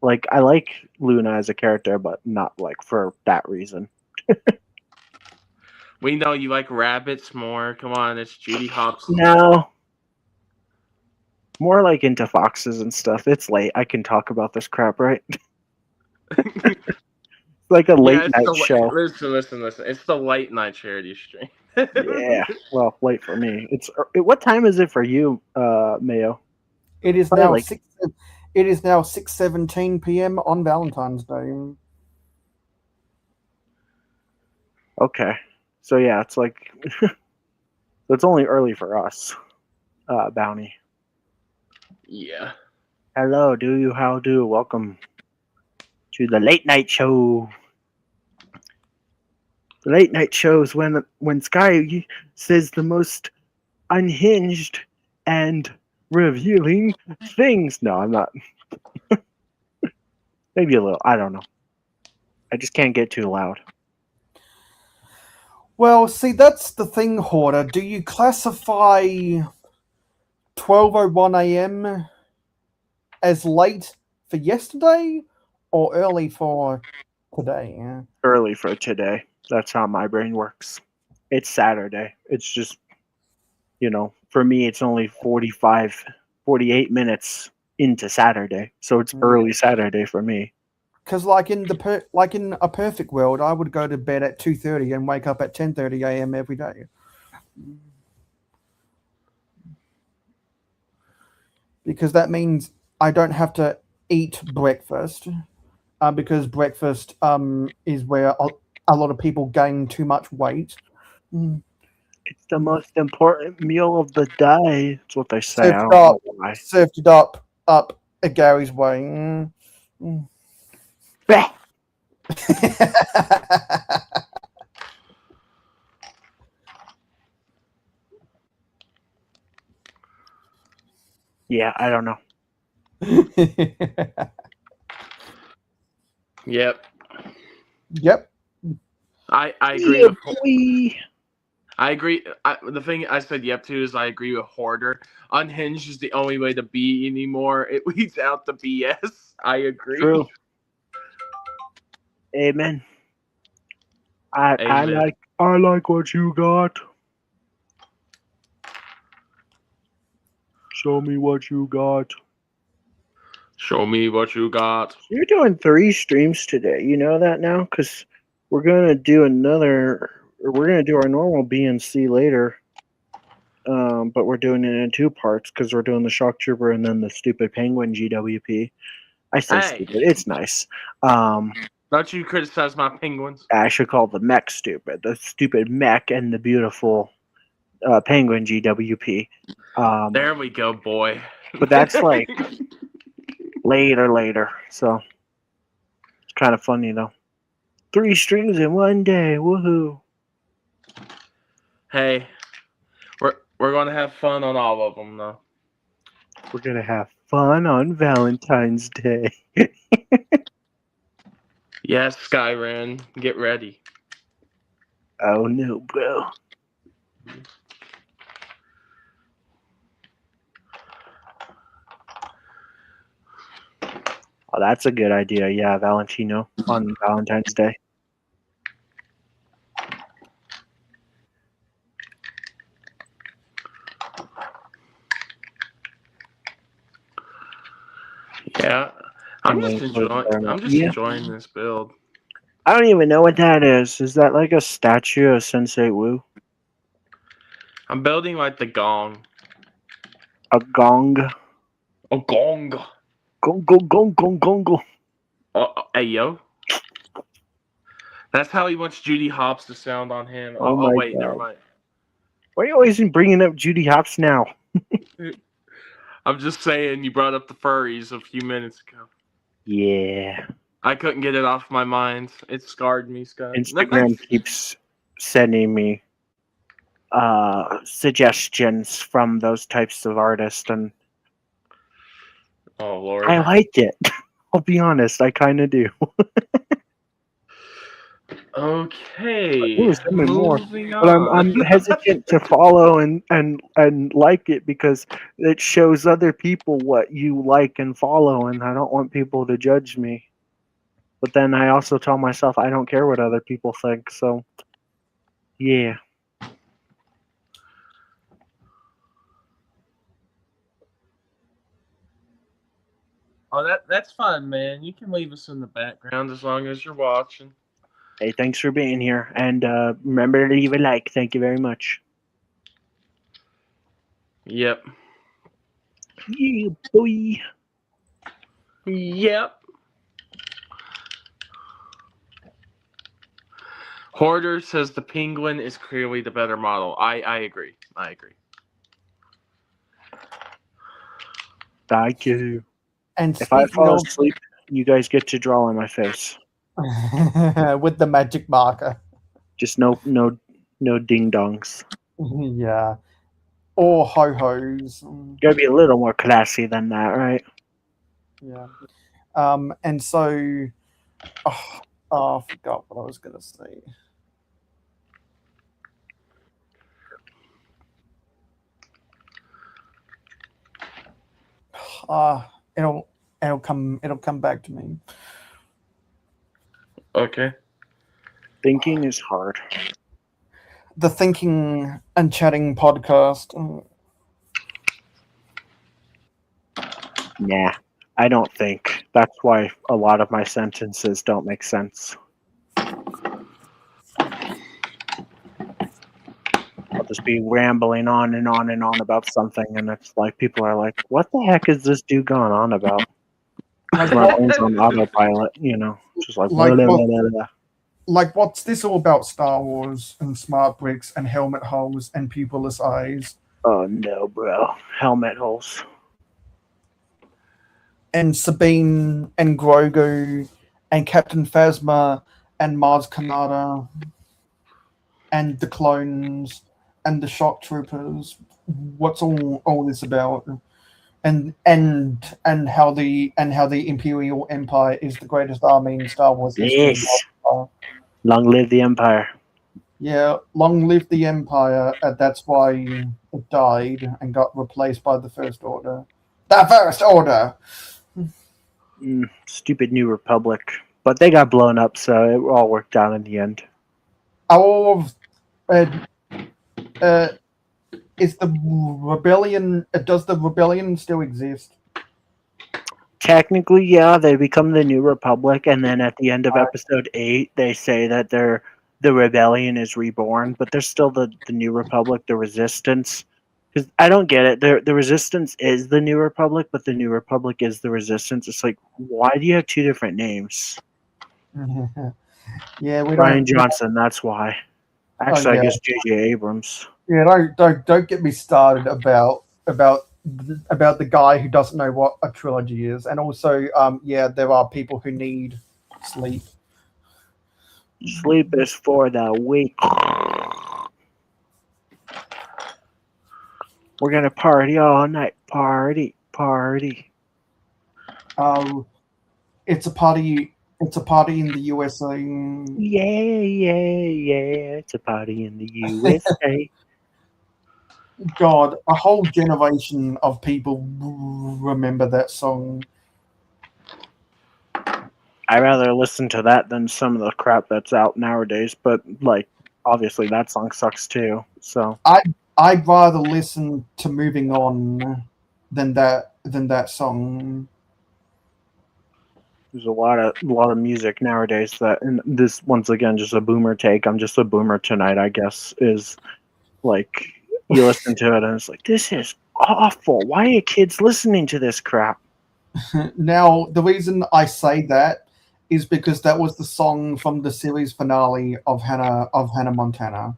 Like, I like Luna as a character, but not, like, for that reason. We know you like rabbits more. Come on, it's Judy Hopps. No. More like into foxes and stuff. It's late. I can talk about this crap, right? Like a late night show. Listen. It's the late night charity stream. Yeah. Well, late for me. What time is it for you, Mayo? it is Probably now like- 6. It is now 6:17 p.m. on Valentine's Day. Okay. So yeah, it's like it's only early for us, Bounty. Yeah. Hello, how do? Welcome to the late night show. The late night shows when Sky says the most unhinged and revealing things. No, I'm not. Maybe a little. I don't know. I just can't get too loud. Well, see, that's the thing, Hoarder. Do you classify 12:01 a.m. as late for yesterday or early for today? Yeah. Early for today. That's how my brain works. It's Saturday. It's just, for me, it's only 48 minutes into Saturday. So it's early Saturday for me. Because like in a perfect world, I would go to bed at 2:30 and wake up at 10:30 a.m. every day. Because that means I don't have to eat breakfast. Because breakfast is where a lot of people gain too much weight. It's the most important meal of the day. That's what they say. I don't Served know up, why. served it up Gary's way. Bah! Yeah, I don't know. Yep. Yep. I agree. Yeah, with, boy. I agree. The thing I said yep to is I agree with Hoarder. Unhinged is the only way to be anymore. It weeds out the BS. I agree. True. Amen. I Amen. like what you got. Show me what you got. Show me what you got. You're doing 3 streams today. You know that now? Because we're gonna do we're gonna do our normal B and C later. But we're doing it in 2 parts because we're doing the Shock Trooper and then the stupid Penguin GWP. I say Hey. stupid. It's nice. Don't you criticize my penguins? I should call the mech stupid. The stupid mech and the beautiful Penguin GWP. There we go, boy. But that's like later. So it's kind of funny though. 3 streams in one day. Woohoo! Hey, we're gonna have fun on all of them, though. We're gonna have fun on Valentine's Day. Yes, Skyran, get ready. Oh no, bro. Oh, that's a good idea. Yeah, Valentino on Valentine's Day. Yeah, I'm just enjoying this build. I don't even know what that is. Is that like a statue of Sensei Wu? I'm building like the gong. A gong? A gong. Gong. Hey, yo. That's how he wants Judy Hopps to sound on him. Oh my wait, God. never mind. Why are you always bringing up Judy Hopps now? I'm just saying, you brought up the furries a few minutes ago. Yeah. I couldn't get it off my mind. It scarred me, Scott. Instagram keeps sending me suggestions from those types of artists, and Oh, Lord. I like it. I'll be honest, I kind of do. Okay. Ooh, send me more. Moving But I'm on. hesitant to follow and like it because it shows other people what you like and follow, and I don't want people to judge me. But then I also tell myself I don't care what other people think, so yeah. Oh, that's fine, man. You can leave us in the background as long as you're watching. Hey, thanks for being here, and remember to leave a like. Thank you very much. Yep. Yeah, boy. Yep. Hoarder says the penguin is clearly the better model. I agree. Thank you. And If I speaking fall of, asleep, you guys get to draw on my face. with the magic marker. Just no ding dongs. Yeah. Or ho-hos. Gotta be a little more classy than that, right? Yeah. And so, I forgot what I was going to say. It'll come back to me. Okay. Thinking is hard. The Thinking and Chatting podcast. Nah, I don't think. That's why a lot of my sentences don't make sense. I'll just be rambling on and on and on about something, and it's like people are like, "What the heck is this dude going on about?" My brain's on autopilot, you know, just like Like blah, what- blah, blah, blah. Like, what's this all about? Star Wars and smart bricks and helmet holes and pupilless eyes Oh no, bro! Helmet holes. and Sabine and Grogu and Captain Phasma and Mars Kanata and the clones and the shock troopers. What's all this about? And how the Imperial Empire is the greatest army in Star Wars history. Yes. Long live the Empire. Yeah, long live the Empire. That's why it died and got replaced by the First Order. The First Order! Stupid New Republic. But they got blown up, so it all worked out in the end. our is the rebellion? Does the rebellion still exist? Technically, yeah, they become the New Republic, and then at the end of episode 8, they say that the rebellion is reborn, but they're still the New Republic, the Resistance. Because I don't get it. The Resistance is the New Republic, but the New Republic is the Resistance. It's like, why do you have two different names? Yeah, we Ryan don't. Johnson, that's why. Actually, yeah. I guess J.J. Abrams. Yeah, don't get me started about the guy who doesn't know what a trilogy is, and also, yeah, there are people who need sleep. Sleep is for the weak. We're gonna party all night. Party, party. It's a party. It's a party in the USA. Yeah, yeah, yeah. It's a party in the USA. God, a whole generation of people remember that song. I'd rather listen to that than some of the crap that's out nowadays, but like obviously that song sucks too. So I'd rather listen to "Moving On" than that song. there's a lot of music nowadays that, and this once again just a boomer take. I'm just a boomer tonight, I guess, is like you listen to it and it's like, this is awful. Why are kids listening to this crap? Now, the reason I say that is because that was the song from the series finale of Hannah Montana.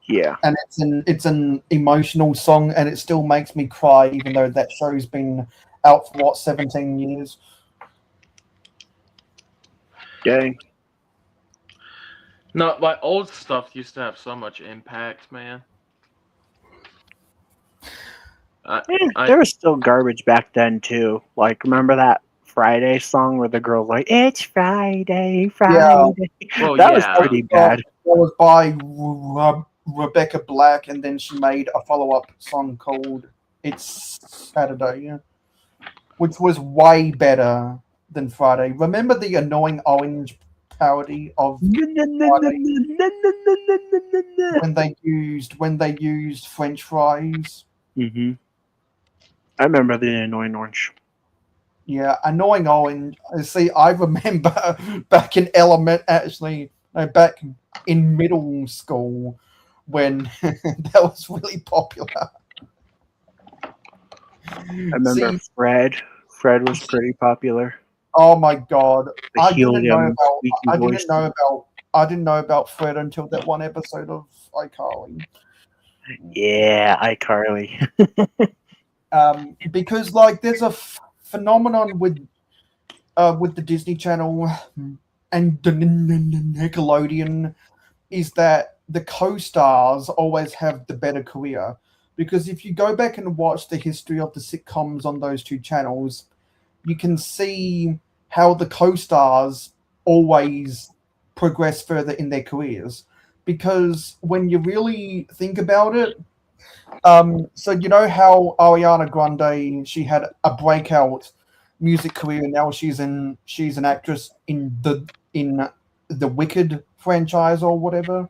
Yeah. And it's an emotional song, and it still makes me cry, even though that show's been out for 17 years. Dang. No, like old stuff used to have so much impact, man. There was still garbage back then too. Like, remember that Friday song where the girl's like, "It's Friday, Friday." Well, that was yeah. pretty bad. That was by Rebecca Black, and then she made a follow-up song called "It's Saturday," which was way better than Friday. Remember the annoying orange parody of Friday when they used French fries? Mm-hmm. I remember the annoying orange. Yeah, annoying orange. See, I remember back in back in middle school when that was really popular. I remember Fred. Fred was pretty popular. Oh my god! The I didn't helium squeaky voice. I didn't know about Fred until that one episode of iCarly. Yeah, iCarly. Because like there's a phenomenon with the Disney Channel and the Nickelodeon is that the co-stars always have the better career. Because if you go back and watch the history of the sitcoms on those two channels, you can see how the co-stars always progress further in their careers. Because when you really think about it, so you know how Ariana Grande, she had a breakout music career, and now she's an actress in the Wicked franchise or whatever.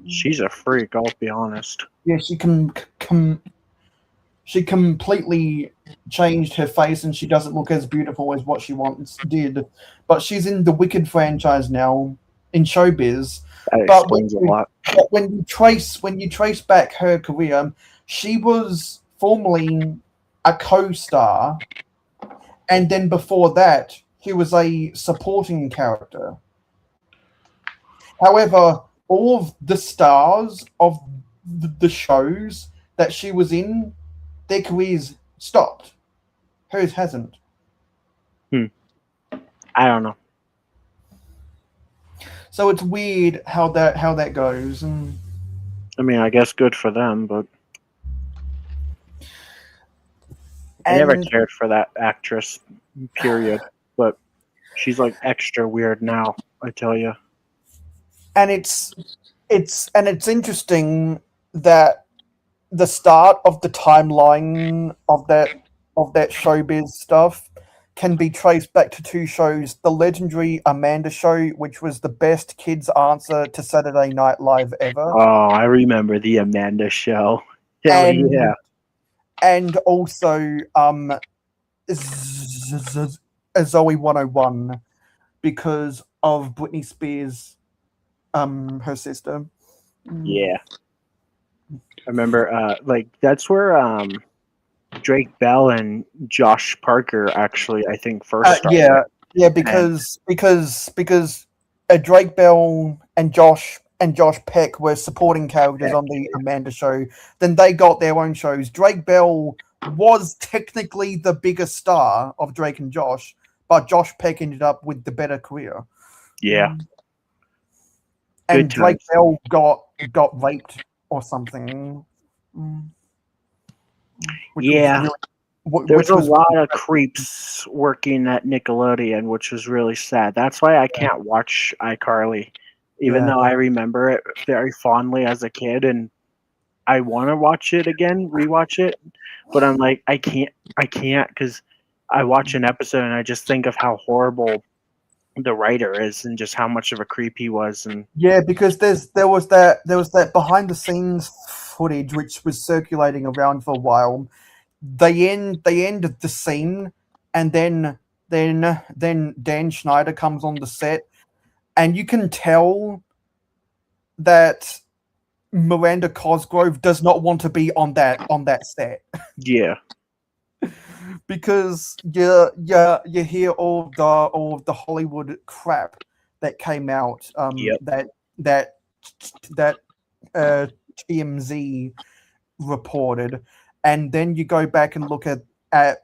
She's a freak, I'll be honest. Yeah, she completely changed her face, and she doesn't look as beautiful as what she once did. But she's in the Wicked franchise now in showbiz. That explains a lot. But when you trace back her career, she was formerly a co-star, and then before that, she was a supporting character. However, all of the stars of the shows that she was in, their careers stopped. Hers hasn't. I don't know. So it's weird how that goes. I mean, I guess good for them, but I never cared for that actress, period. But she's like extra weird now, I tell you. And it's interesting that the start of the timeline of that showbiz stuff can be traced back to two shows: the legendary Amanda Show, which was the best kids' answer to Saturday Night Live ever, Oh, I remember the Amanda Show. Hell and yeah. and also Zoe 101 because of Britney Spears, her sister. Yeah. I remember like that's where Drake Bell and Josh Parker actually I think first started. Yeah, because Drake Bell and Josh Peck were supporting characters on the Amanda Show. Then they got their own shows. Drake Bell was technically the biggest star of Drake and Josh, but Josh Peck ended up with the better career. Yeah. And Good Drake times. Bell got raped or something. Which Yeah. was really, There's a lot of creeps working at Nickelodeon, which was really sad. That's why I can't watch iCarly, even though I remember it very fondly as a kid, and I want to watch it again, rewatch it, but I'm like, I can't, because I watch an episode and I just think of how horrible the writer is and just how much of a creep he was, and yeah, because there was that behind the scenes footage which was circulating around for a while. They end the scene, and then Dan Schneider comes on the set, and you can tell that Miranda Cosgrove does not want to be on that set. yeah, Because you hear all of the Hollywood crap that came out, Yep. that TMZ reported, and then you go back and look at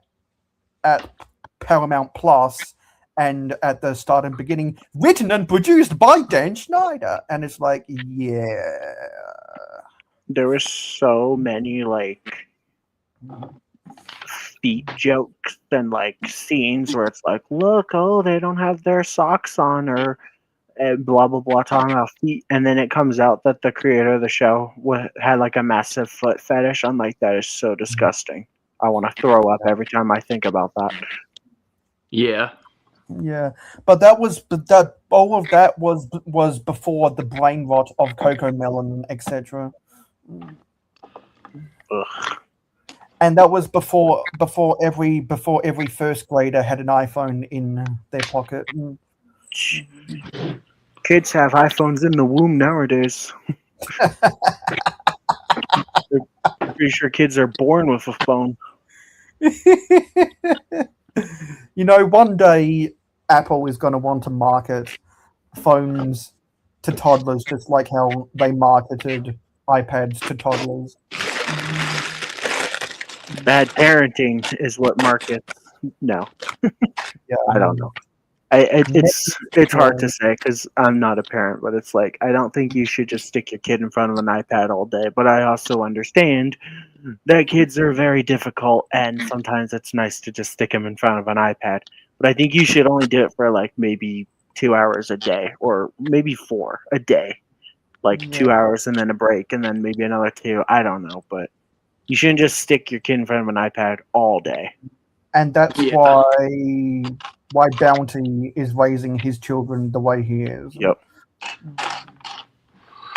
Paramount Plus, and at the start and beginning, written and produced by Dan Schneider, and it's like, yeah, there was so many like feet jokes and like scenes where it's like, look, oh, they don't have their socks on, or blah blah blah, talking about feet, and then it comes out that the creator of the show had like a massive foot fetish. I'm like, that is so disgusting. I want to throw up every time I think about that. Yeah. yeah. But all of that was before the brain rot of Coco Melon, etc. Ugh. And that was before every first grader had an iPhone in their pocket. Kids have iPhones in the womb nowadays. I'm pretty sure kids are born with a phone. One day Apple is going to want to market phones to toddlers, just like how they marketed iPads to toddlers. Bad parenting is what markets. No, Yeah, I don't know. It's hard to say because I'm not a parent, but it's like I don't think you should just stick your kid in front of an iPad all day. But I also understand that kids are very difficult, and sometimes it's nice to just stick them in front of an iPad. But I think you should only do it for like maybe 2 hours a day, or maybe 4 a day, like 2 hours and then a break, and then maybe another 2. I don't know, but you shouldn't just stick your kid in front of an iPad all day. And that's why Bounty is raising his children the way he is. Yep.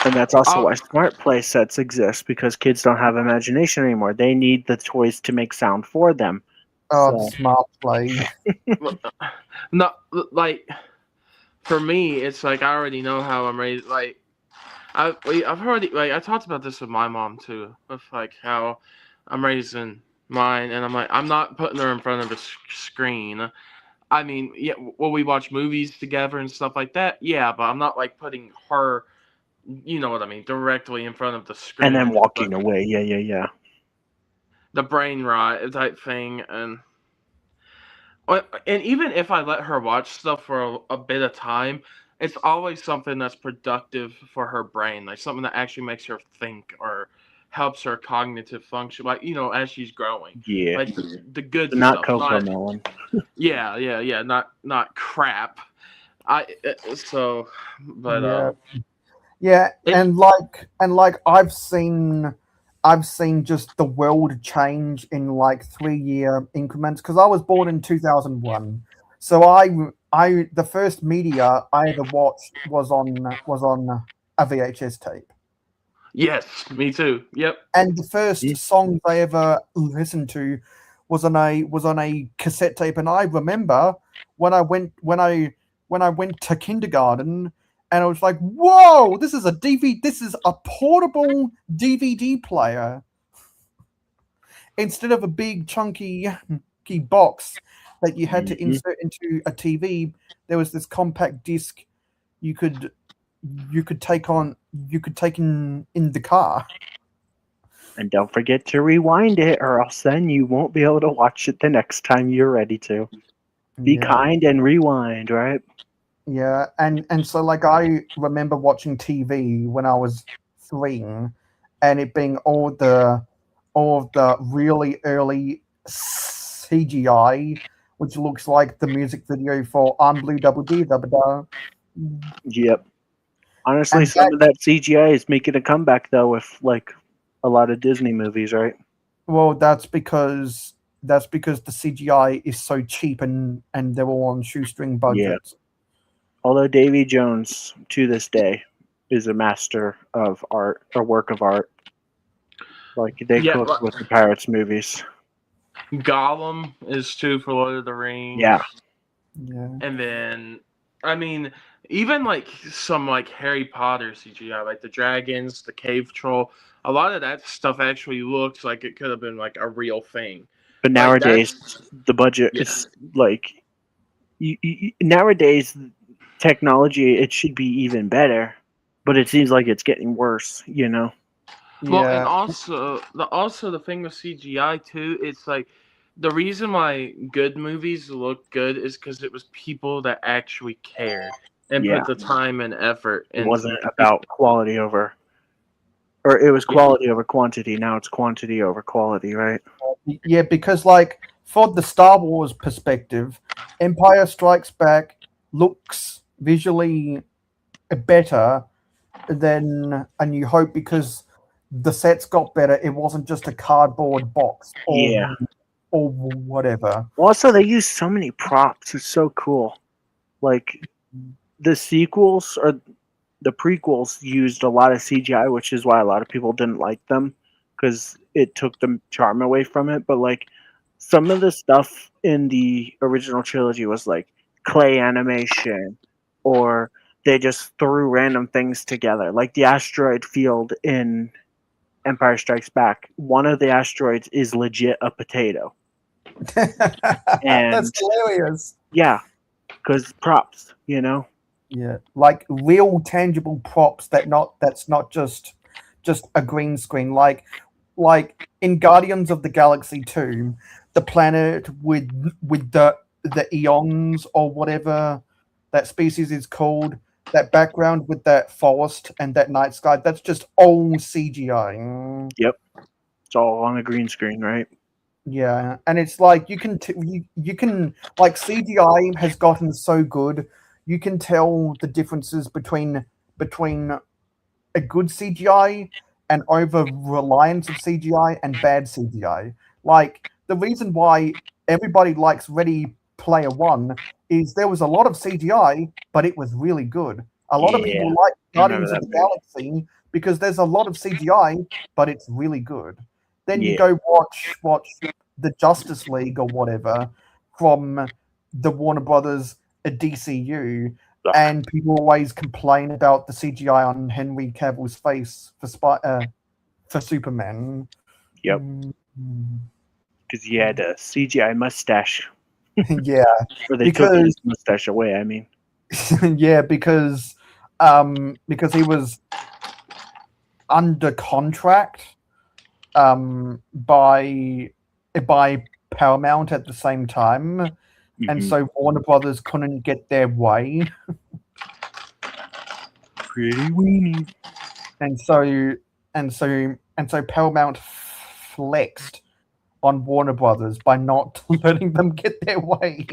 And that's also why smart play sets exist, because kids don't have imagination anymore. They need the toys to make sound for them. Oh, smart play. No, like for me, it's like I already know how I'm raised. Like I've already I talked about this with my mom too, with like how I'm raising mine, and I'm like, I'm not putting her in front of the screen. I mean, yeah, will we watch movies together and stuff like that? Yeah, but I'm not like putting her, you know what I mean, directly in front of the screen. And then walking away. Yeah. The brain rot type thing. And even if I let her watch stuff for a bit of time, it's always something that's productive for her brain, like something that actually makes her think or helps her cognitive function, like, as she's growing. Yeah. Like the good not stuff. Coco Melon. Yeah. Not crap. Yeah, and like I've seen I've seen just the world change in like 3-year increments because I was born in 2001. So the first media I ever watched was on a VHS tape. Yes, me too. Yep. And the first songs I ever listened to was on a cassette tape. And I remember when I went to kindergarten, and I was like, "Whoa! This is a DVD. This is a portable DVD player instead of a big chunky box that you had to insert into a TV. There was this compact disc you could take in the car." And don't forget to rewind it, or else then you won't be able to watch it the next time you're ready to. Be kind and rewind, right? Yeah, and so like I remember watching TV when I was 3, and it being all of the really early CGI, which looks like the music video for On Blue Double D Double Da. Yep. Honestly, And some of that CGI is making a comeback though with like a lot of Disney movies, right? Well, that's because the CGI is so cheap and they're all on shoestring budgets. Although Davy Jones, to this day, is a master of art, a work of art. Like, they cook with the Pirates movies. Gollum is too for Lord of the Rings. Yeah. And then, I mean, even like some like Harry Potter CGI, like the dragons, the cave troll, a lot of that stuff actually looks like it could have been like a real thing. But nowadays, the budget is like, nowadays, technology, it should be even better, but it seems like it's getting worse, you know? Well, and also the thing with CGI too, it's like the reason why good movies look good is because it was people that actually cared and put the time and effort. It wasn't about quality over, or it was quality over quantity. Now it's quantity over quality, right? Yeah, because like for the Star Wars perspective, Empire Strikes Back looks visually better than A New Hope because the sets got better. It wasn't just a cardboard box or whatever. Also, they use so many props. It's so cool. Like, the sequels or the prequels used a lot of CGI, which is why a lot of people didn't like them because it took the charm away from it. But, like, some of the stuff in the original trilogy was, like, clay animation, or they just threw random things together. Like the asteroid field in Empire Strikes Back, one of the asteroids is legit a potato. And that's hilarious. Yeah, because props, you know. Yeah, like real tangible props that's not just a green screen. Like in Guardians of the Galaxy 2, the planet with the eons or whatever that species is called, that background with that forest and that night sky, that's just all CGI. Yep, it's all on a green screen, right? Yeah, and it's like you can like CGI has gotten so good, you can tell the differences between a good CGI and over reliance of CGI and bad CGI. Like the reason why everybody likes Ready Player One is there was a lot of CGI, but it was really good. A lot of people like Guardians of the Galaxy because there's a lot of CGI, but it's really good. Then you go watch the Justice League or whatever from the Warner Brothers DCU, and people always complain about the CGI on Henry Cavill's face for Superman. Yep, because he had a CGI mustache. Yeah, or they took his mustache away. I mean, yeah, because he was under contract by Paramount at the same time, and so Warner Brothers couldn't get their way. Pretty weenie. And so Paramount flexed on Warner Brothers by not letting them get their way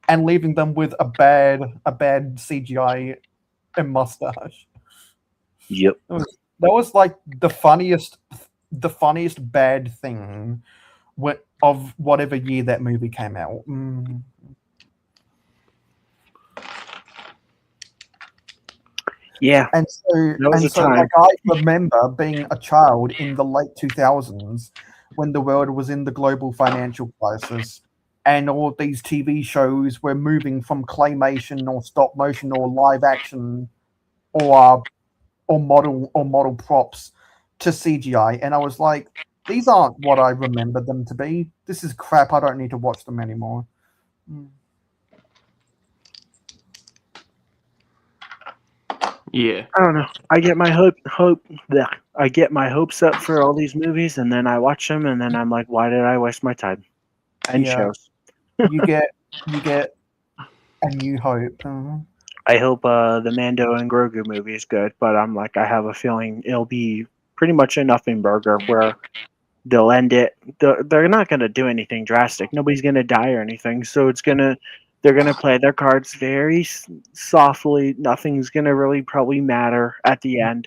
and leaving them with a bad CGI and mustache. Yep. That was like the funniest the funniest bad thing of whatever year that movie came out. Yeah, And that was a time. like I remember being a child in the late 2000s when the world was in the global financial crisis, and all of these TV shows were moving from claymation or stop motion or live action or model props to CGI, and I was like, these aren't what I remember them to be. This is crap. I don't need to watch them anymore. Yeah. I don't know. I get my I get my hopes up for all these movies, and then I watch them, and then I'm like, why did I waste my time? And Yeah. shows. You get A New Hope. I hope the Mando and Grogu movie is good, but I'm like, I have a feeling it'll be pretty much a nothing burger where they'll end it. They're not going to do anything drastic. Nobody's going to die or anything, so they're going to play their cards very softly. Nothing's going to really probably matter at the end.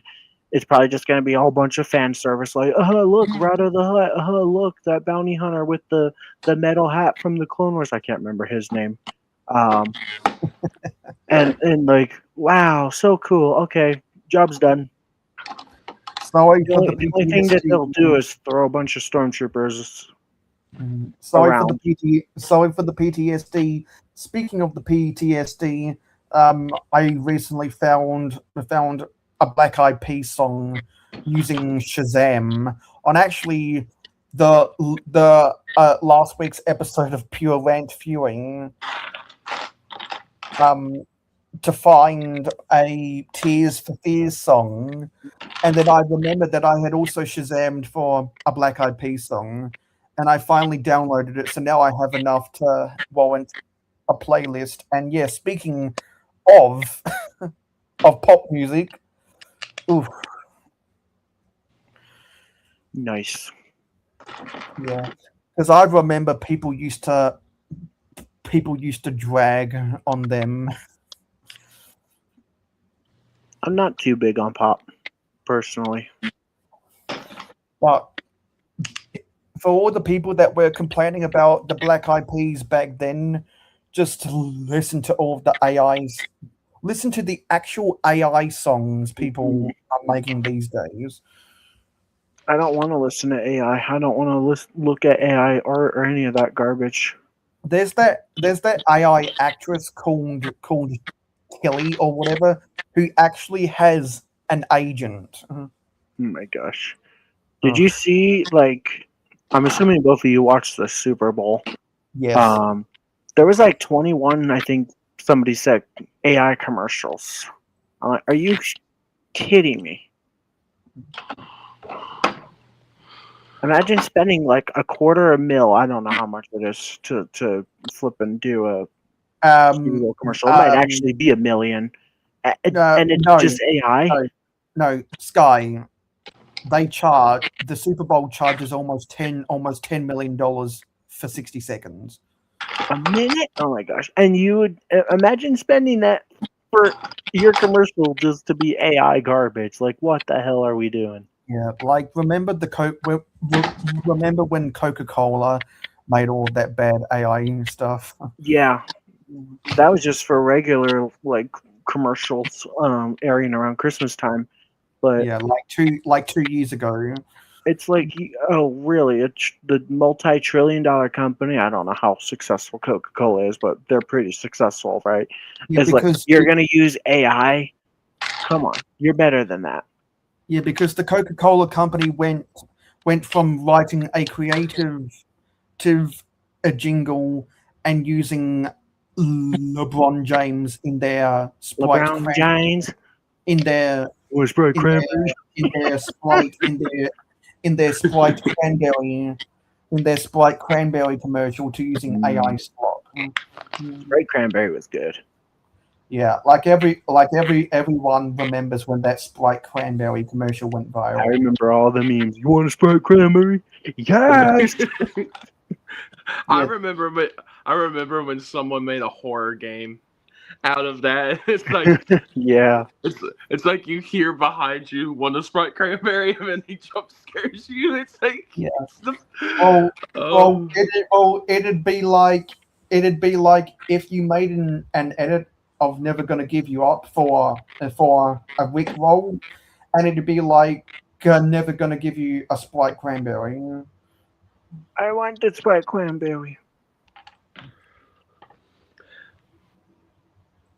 It's probably just going to be a whole bunch of fan service, like, oh, look, Rada the Hutt. Oh, look, that bounty hunter with the metal hat from the Clone Wars. I can't remember his name. And like, wow, so cool. Okay, job's done. Sorry The for the only thing that they'll do is throw a bunch of stormtroopers. Sorry around. for the PTSD. Speaking of the PTSD, I recently found a Black Eyed Peas song using Shazam on actually the last week's episode of Pure Rant Viewing. To find a Tears for Fears song, and then I remembered that I had also Shazammed for a Black Eyed Peas song, and I finally downloaded it, so now I have enough to warrant a playlist. And yeah, speaking of of pop music, oof, Nice. yeah, because I remember people used to drag on them. I'm not too big on pop, personally. But for all the people that were complaining about the Black Eyed Peas back then, just listen to all of the AIs. Listen to the actual AI songs people are making these days. I don't want to listen to AI. I don't want to look at AI art or any of that garbage. There's that AI actress called Kelly or whatever, who actually has an agent. Oh my gosh. Did you see, like, I'm assuming both of you watched the Super Bowl. Yes. There was like 21, I think somebody said, AI commercials. I'm like, are you kidding me? Imagine spending like $250,000. I don't know how much it is to flip and do a Super Bowl commercial. It might actually be $1 million. And it's just AI? No, Sky. The Super Bowl charges almost $10 million for 60 seconds. A minute? Oh my gosh. And you would imagine spending that for your commercial just to be AI garbage. Like, what the hell are we doing? Yeah, like remember remember when Coca-Cola made all of that bad AI stuff? Yeah. That was just for regular like commercials airing around Christmas time. But yeah, like 2 years ago. It's like, oh, really? It's the multi-trillion-dollar company. I don't know how successful Coca-Cola is, but they're pretty successful, right? Yeah, it's like, you're going to use AI? Come on, you're better than that. Yeah, because the Coca-Cola company went from writing a creative to a jingle and using LeBron James in their Sprite LeBron James in their Sprite cranberry in their Sprite in their Sprite cranberry commercial to using AI slop. Sprite cranberry was good. Yeah, like everyone remembers when that Sprite cranberry commercial went viral. I remember all the memes. You want a Sprite cranberry? Yes. I remember when someone made a horror game, out of that. It's like Yeah. it's like you hear behind you one of Sprite Cranberry and then he jump scares you. It's like Yeah. it's the, Well, oh it'd be like if you made an edit of Never Gonna Give You Up for a Rick roll, and it'd be like Never Gonna Give You a Sprite Cranberry. I want the Sprite Cranberry.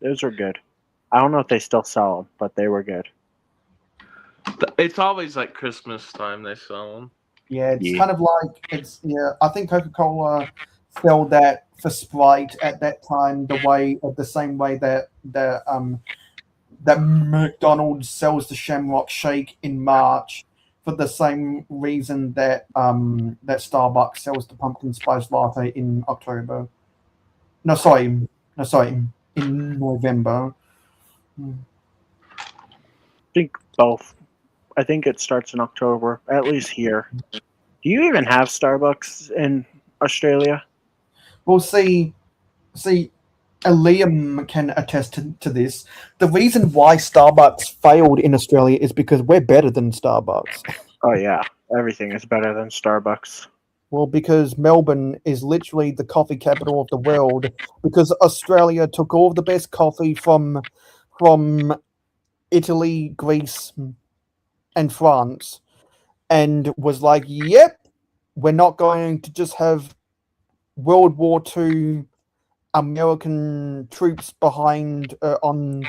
Those are good. I don't know if they still sell them, but they were good. it's always like Christmas time they sell them. Yeah, it's Yeah. kind of like I think Coca-Cola sell that for Sprite at that time the same way that that McDonald's sells the Shamrock Shake in March, for the same reason that that Starbucks sells the pumpkin spice latte in October. No, sorry, in November. I think both. I think it starts in October, at least here. Do you even have Starbucks in Australia? We'll see. Liam can attest to this. The reason why Starbucks failed in Australia is because we're better than Starbucks. Oh yeah, everything is better than Starbucks. Well, because Melbourne is literally the coffee capital of the world, because Australia took all of the best coffee from Italy, Greece, and France, and was like, yep, we're not going to just have World War II American troops behind on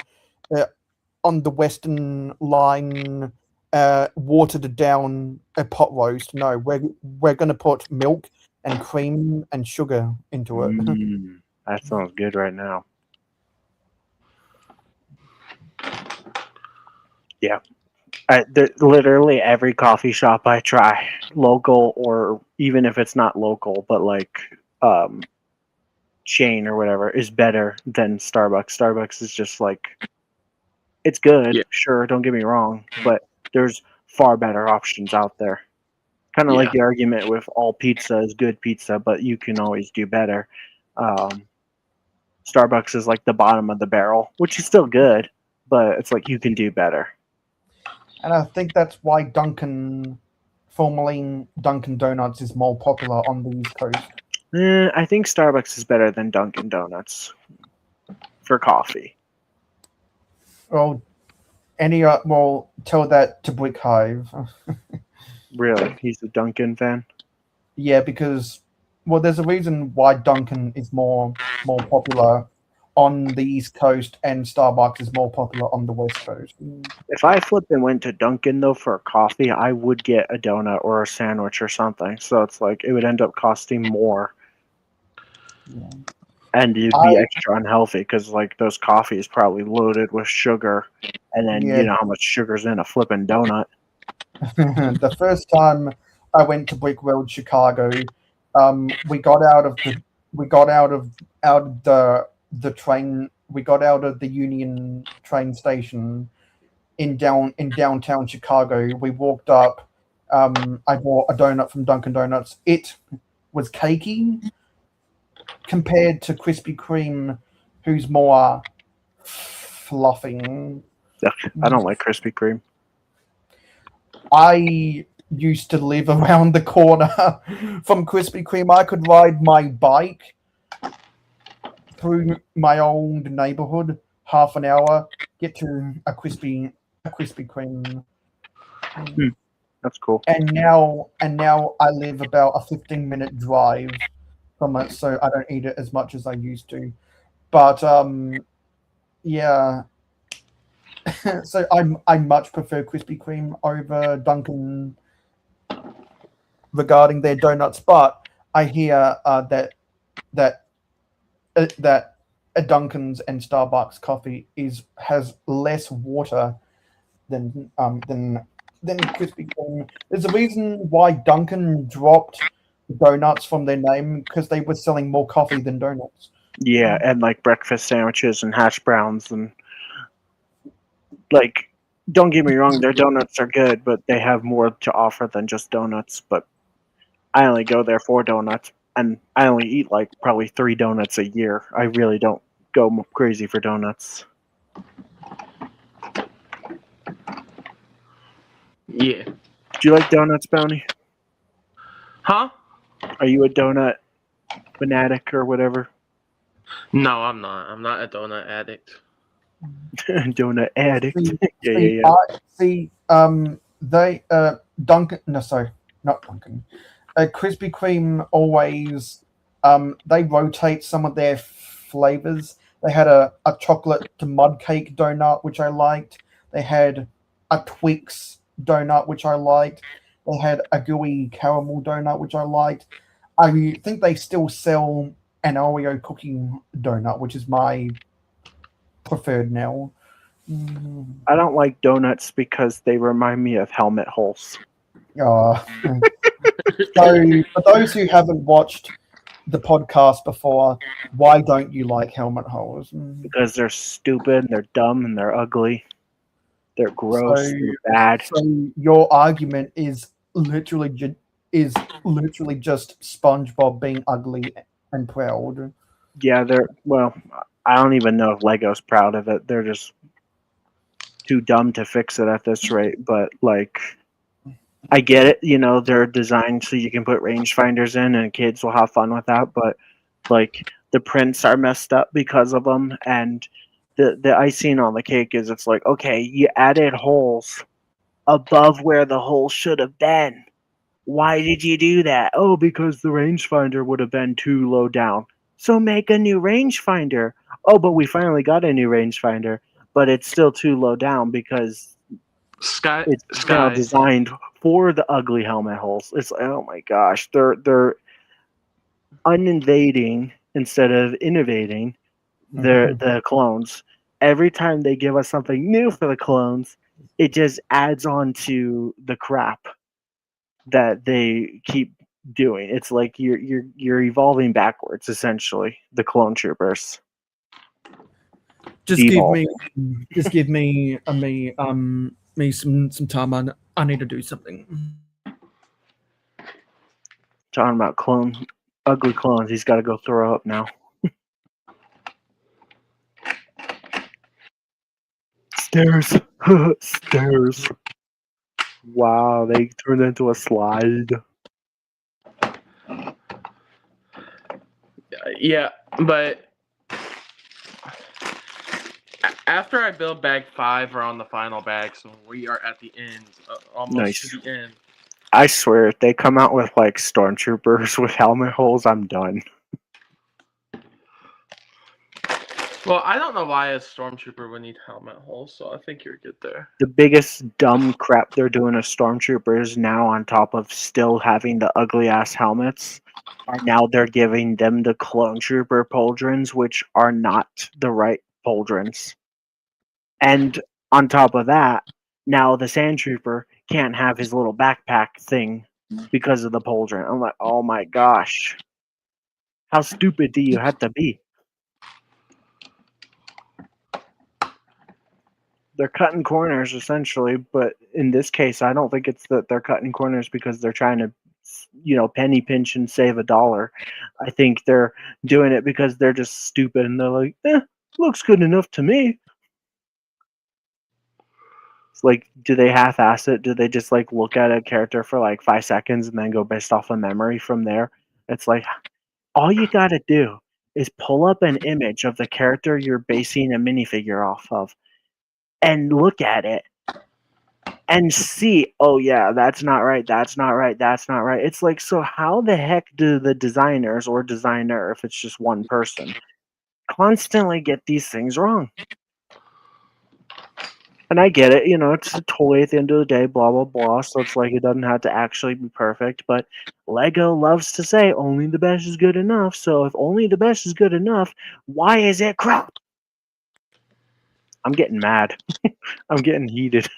the Western Line, watered down a pot roast. No, we're going to put milk and cream and sugar into it. That sounds good right now. Yeah. Literally every coffee shop I try, local or even if it's not local, but like chain or whatever, is better than Starbucks. Starbucks is just like, it's good, Yeah. sure, don't get me wrong, but there's far better options out there. Kind of like the argument with all pizza is good pizza, but you can always do better. Starbucks is like the bottom of the barrel, which is still good, but it's like you can do better. And I think that's why Dunkin', formerly Dunkin' Donuts, is more popular on the East Coast. I think Starbucks is better than Dunkin' Donuts for coffee. Well, tell that to Brick Hive. Really? He's a Dunkin' fan? Yeah, because there's a reason why Dunkin' is more popular on the East Coast and Starbucks is more popular on the West Coast. If I flipped and went to Dunkin' though for coffee, I would get a donut or a sandwich or something. So it's like it would end up costing more. Yeah. And you'd be extra unhealthy because like those coffee is probably loaded with sugar, and then you know how much sugar's in a flipping donut. The first time I went to Brick Road, Chicago, we got out of the train. We got out of the Union train station in downtown Chicago. We walked up. I bought a donut from Dunkin' Donuts. It was cakey compared to Krispy Kreme, who's more fluffy. I don't like Krispy Kreme. I used to live around the corner from Krispy Kreme. I could ride my bike through my old neighborhood, half an hour, get to a Krispy Kreme. That's cool. And now I live about a 15-minute drive from it, so I don't eat it as much as I used to. But yeah. So I much prefer Krispy Kreme over Dunkin' regarding their donuts, but I hear that a Dunkin's and Starbucks coffee has less water than Krispy Kreme. There's a reason why Dunkin' dropped donuts from their name, because they were selling more coffee than donuts. Yeah, and like breakfast sandwiches and hash browns and like, don't get me wrong, their donuts are good, but they have more to offer than just donuts. But I only go there for donuts, and I only eat like probably 3 donuts a year. I really don't go crazy for donuts. Yeah. Do you like donuts, Bounty? Huh? Are you a donut fanatic or whatever? No, I'm not. I'm not a donut addict. Donut addict. See, Yeah. they Dunkin'. No, sorry, not Dunkin'. Krispy Kreme always they rotate some of their flavors. They had a chocolate to mud cake donut, which I liked. They had a Twix donut, which I liked. They had a gooey caramel donut, which I liked. I think they still sell an Oreo cookie donut, which is my preferred now. I don't like donuts because they remind me of helmet holes. So, for those who haven't watched the podcast before, why don't you like helmet holes? Because they're stupid, they're dumb, and they're ugly. They're gross. So, they're bad. so your argument is literally just SpongeBob being ugly and proud. Yeah, they're well. I don't even know if Lego's proud of it. They're just too dumb to fix it at this rate. But like, I get it. You know, they're designed so you can put rangefinders in, and kids will have fun with that. But like, the prints are messed up because of them, and the icing on the cake is it's like, okay, you added holes above where the hole should have been. Why did you do that? Oh, because the rangefinder would have been too low down. So make a new rangefinder. Oh, but we finally got a new rangefinder, but it's still too low down because it's now designed for the ugly helmet holes. It's like, oh my gosh, they're uninvading instead of innovating the clones. Every time they give us something new for the clones, it just adds on to the crap that they keep doing. It's like you're evolving backwards, essentially. The clone troopers. Just give me some time. I need to do something. Talking about ugly clones. He's got to go throw up now. Stairs, stairs. Wow, they turned into a slide. Yeah, but after I build bag 5, we're on the final bag, so we are at the end, almost to the end. I swear, if they come out with like stormtroopers with helmet holes, I'm done. Well, I don't know why a stormtrooper would need helmet holes, so I think you're good there. The biggest dumb crap they're doing to stormtroopers now, on top of still having the ugly ass helmets, are now they're giving them the clone trooper pauldrons, which are not the right pauldrons. And on top of that, now the sand trooper can't have his little backpack thing because of the pauldron. I'm like, oh my gosh. How stupid do you have to be? They're cutting corners essentially, but in this case, I don't think it's that they're cutting corners because they're trying to, penny pinch and save $1. I think they're doing it because they're just stupid and they're like, looks good enough to me. It's like, do they half-ass it? Do they just like look at a character for like 5 seconds and then go based off of memory from there? It's like, all you gotta do is pull up an image of the character you're basing a minifigure off of and look at it and see, oh yeah, that's not right, that's not right, that's not right. It's like, so how the heck do the designers or designer, if it's just one person, constantly get these things wrong? And I get it, it's a toy at the end of the day, blah, blah, blah. So it's like it doesn't have to actually be perfect. But Lego loves to say only the best is good enough. So if only the best is good enough, why is it crap? I'm getting mad. I'm getting heated.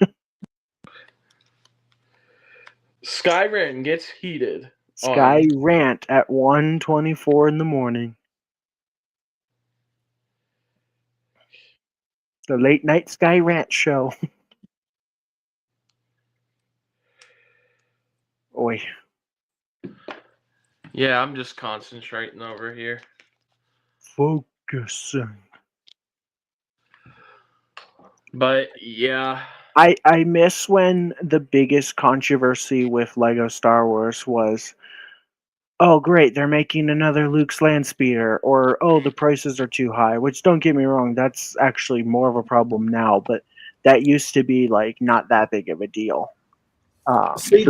Skyrim gets heated. Sky rant at 1:24 in the morning. The late night Sky rant show. Oi. Yeah, I'm just concentrating over here. Focusing. But yeah, I miss when the biggest controversy with Lego Star Wars was, oh great, they're making another Luke's land speeder, or oh the prices are too high. Which, don't get me wrong, that's actually more of a problem now, but that used to be like not that big of a deal. See,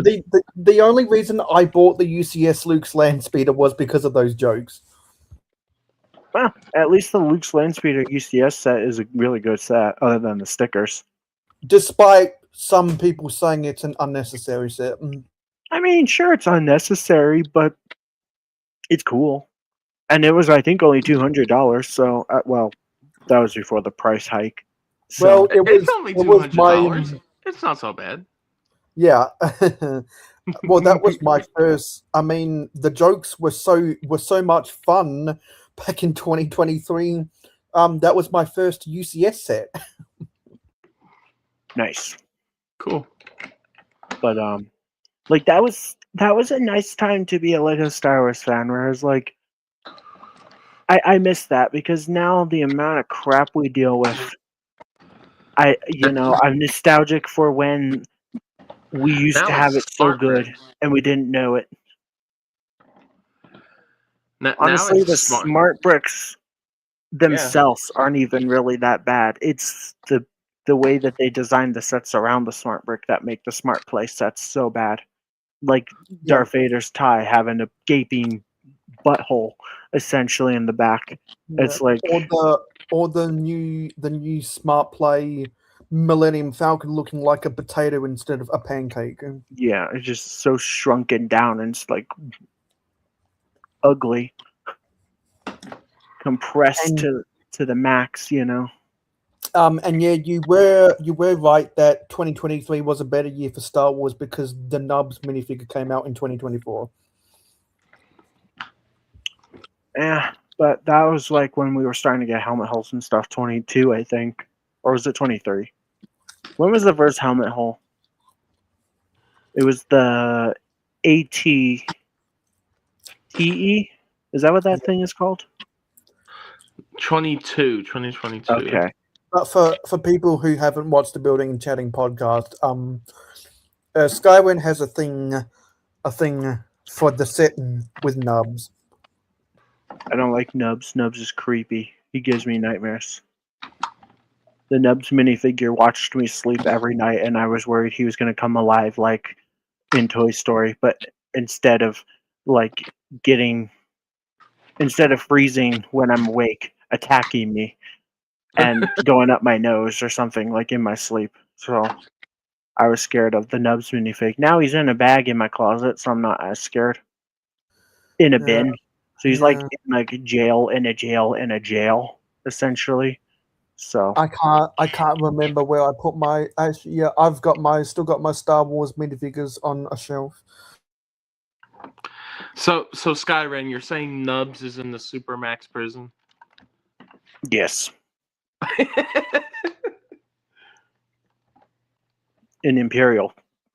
the only reason I bought the UCS Luke's land speeder was because of those jokes. Well, at least the Luke's land speeder UCS set is a really good set, other than the stickers. Despite some people saying it's an unnecessary set. I mean, sure, it's unnecessary, but it's cool. And it was, I think, only $200. So, well, that was before the price hike. So, Well, it's only $200. It's not so bad. Yeah. Well, that was my first. I mean, the jokes were so much fun back in 2023. That was my first UCS set. nice. Cool. But like that was a nice time to be a Lego Star Wars fan. Where I was like, I miss that, because now the amount of crap we deal with, I'm nostalgic for when we used Now to have it it's so smart good bricks. and we didn't know it. Now Honestly, it's the smart bricks themselves aren't even really that bad. It's the way that they design the sets around the smart brick that make the smart play sets so bad. Like Darth Vader's tie having a gaping butthole essentially in the back. It's like, or the new smart play Millennium Falcon looking like a potato instead of a pancake. yeah, it's just so shrunken down and it's like ugly, compressed to the max, And yeah, you were right that 2023 was a better year for Star Wars because the Nubs minifigure came out in 2024. Yeah, but that was like when we were starting to get helmet holes and stuff. 22, I think, or was it 23? When was the first helmet hole? It was the ATTE. Is that what that thing is called? 2022. Okay. But for people who haven't watched the Building and Chatting podcast, Skywin has a thing for the setting with Nubs. I don't like Nubs. Nubs is creepy. He gives me nightmares. The Nubs minifigure watched me sleep every night, and I was worried he was going to come alive like in Toy Story, but instead of freezing when I'm awake, attacking me and going up my nose or something like in my sleep. So I was scared of the Nubs minifig. Now he's in a bag in my closet, so I'm not as scared. In a bin. So he's like in jail in a jail in a jail, essentially. So I can't remember where I put my. Actually, yeah, I've still got my Star Wars minifigures on a shelf. So Skyren, you're saying Nubs is in the Supermax prison? yes. In Imperial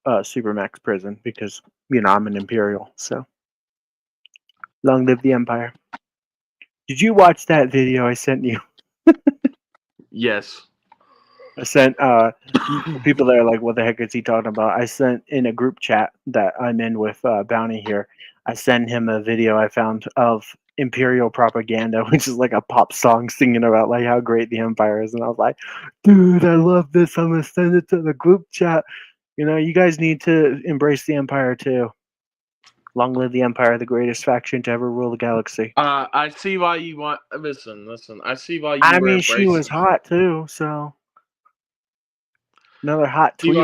Supermax prison, because I'm an Imperial, so long live the Empire. Did you watch that video I sent you? Yes. I sent people that are like, what the heck is he talking about? I sent in a group chat that I'm in with Bounty here. I sent him a video I found of Imperial Propaganda, which is like a pop song singing about like how great the Empire is, and I was like, dude, I love this. I'm gonna send it to the group chat. You guys need to embrace the Empire too. Long live the Empire, the greatest faction to ever rule the galaxy. I see why you want. Listen. I see why you. I mean, she was hot too, so another hot tweet.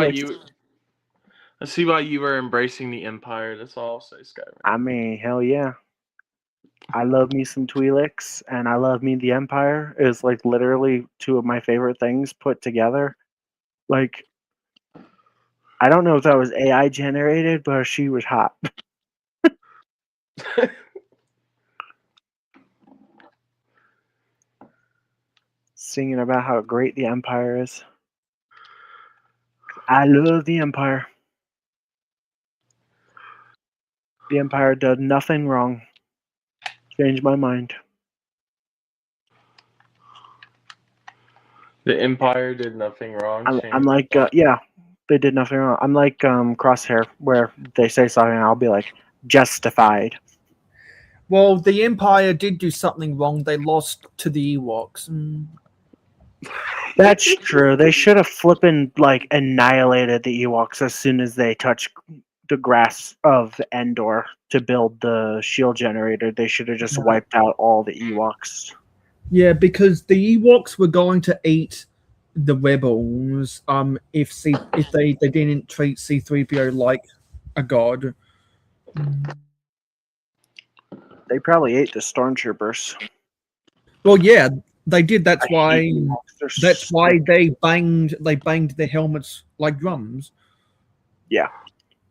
I see why you were embracing the Empire. That's all I'll say, Skyrim. I mean, hell yeah. I love me some Twi'leks, and I love me the Empire. Is like literally two of my favorite things put together. Like, I don't know if that was AI generated, but she was hot. Singing about how great the Empire is. I love the Empire. The Empire did nothing wrong. Changed my mind. The Empire did nothing wrong. I'm like, yeah, they did nothing wrong. I'm like Crosshair, where they say something, I'll be like, justified. Well, the Empire did do something wrong. They lost to the Ewoks. That's true. They should have flippin' like annihilated the Ewoks as soon as they touched the grass of Endor to build the shield generator. They should have just wiped out all the Ewoks. Yeah, because the Ewoks were going to eat the rebels. If they didn't treat C-3PO like a god. They probably ate the stormtroopers. Well, yeah, they did. That's I why. hate Ewoks. They're That's so- why they banged their helmets like drums. Yeah,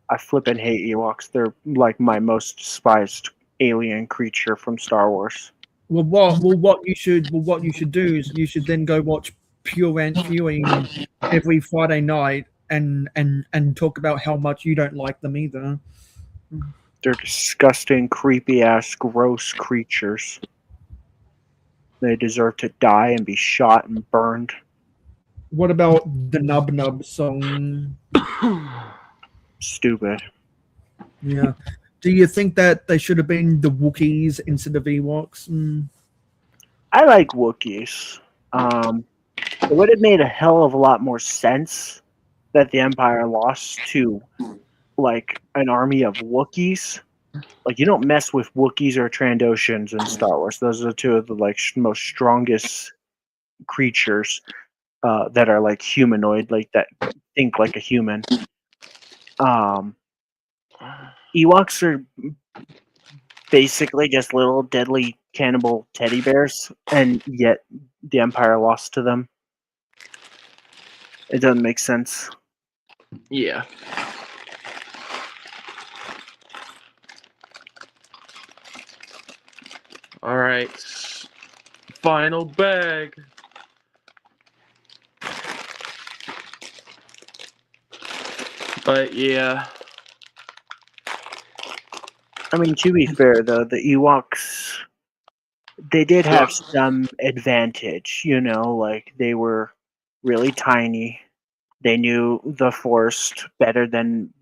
I flippin' hate Ewoks. They're like my most despised alien creature from Star Wars. What you should do is you should then go watch Pure and Viewing every Friday night and talk about how much you don't like them either. They're disgusting, creepy ass, gross creatures. They deserve to die and be shot and burned. What about the Nub Nub song? Stupid. Yeah. Do you think that they should have been the Wookiees instead of Ewoks? I like Wookiees. It would have made a hell of a lot more sense that the Empire lost to like an army of Wookiees. Like, you don't mess with Wookiees or Trandoshans in Star Wars. Those are two of the like most strongest creatures that are like humanoid, like that think like a human. Ewoks are basically just little deadly cannibal teddy bears, and yet the Empire lost to them. It doesn't make sense. Yeah. All right. Final bag. But yeah. I mean, to be fair, though, the Ewoks, they did have some advantage, you know, like they were really tiny. They knew the forest better than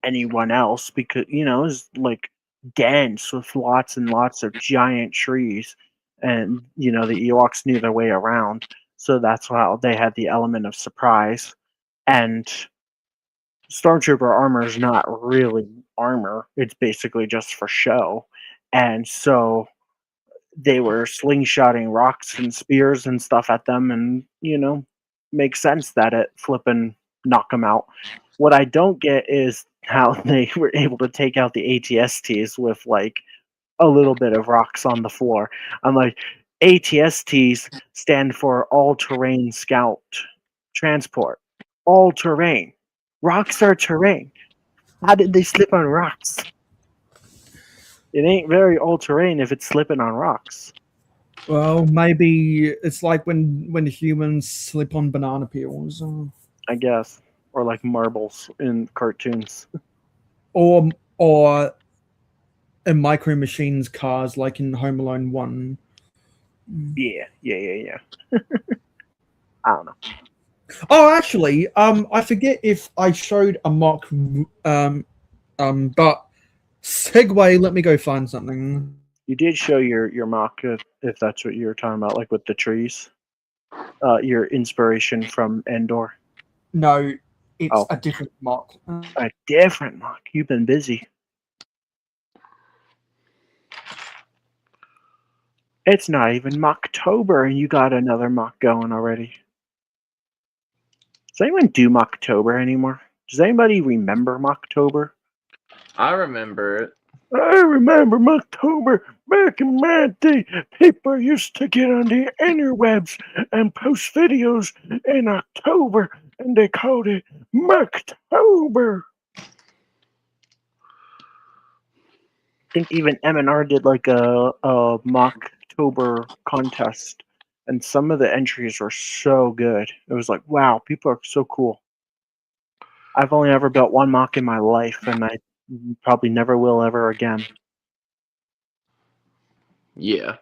anyone else because, you know, it was like dense with lots and lots of giant trees. And, you know, the Ewoks knew their way around. So that's how they had the element of surprise. And Stormtrooper armor is not really armor, it's basically just for show. And so they were slingshotting rocks and spears and stuff at them, and, you know, makes sense that it flippin' knock them out. What I don't get is how they were able to take out the ATSTs with like a little bit of rocks on the floor. I'm like, ATSTs stand for all terrain scout transport. All terrain. Rocks are terrain. How did they slip on rocks? It ain't very all terrain if it's slipping on rocks. Well, maybe it's like when humans slip on banana peels, I guess. Or like marbles in cartoons. or in Micro Machines cars, like in Home Alone 1. Yeah. I don't know. Oh, actually, I forget if I showed a mock, but segue. Let me go find something. You did show your mock, if that's what you were talking about, like with the trees. Your inspiration from Endor. No, it's Oh. a different mock. A different mock. You've been busy. It's not even Mocktober and you got another mock going already. Does anyone do Mocktober anymore? Does anybody remember Mocktober? I remember it. I remember Mocktober. Back in my day, people used to get on the interwebs and post videos in October, and they called it Mocktober. I think even M&R did like a Mocktober contest, and some of the entries were so good. It was like, wow, people are so cool. I've only ever built one mock in my life, and I probably never will ever again. Yeah.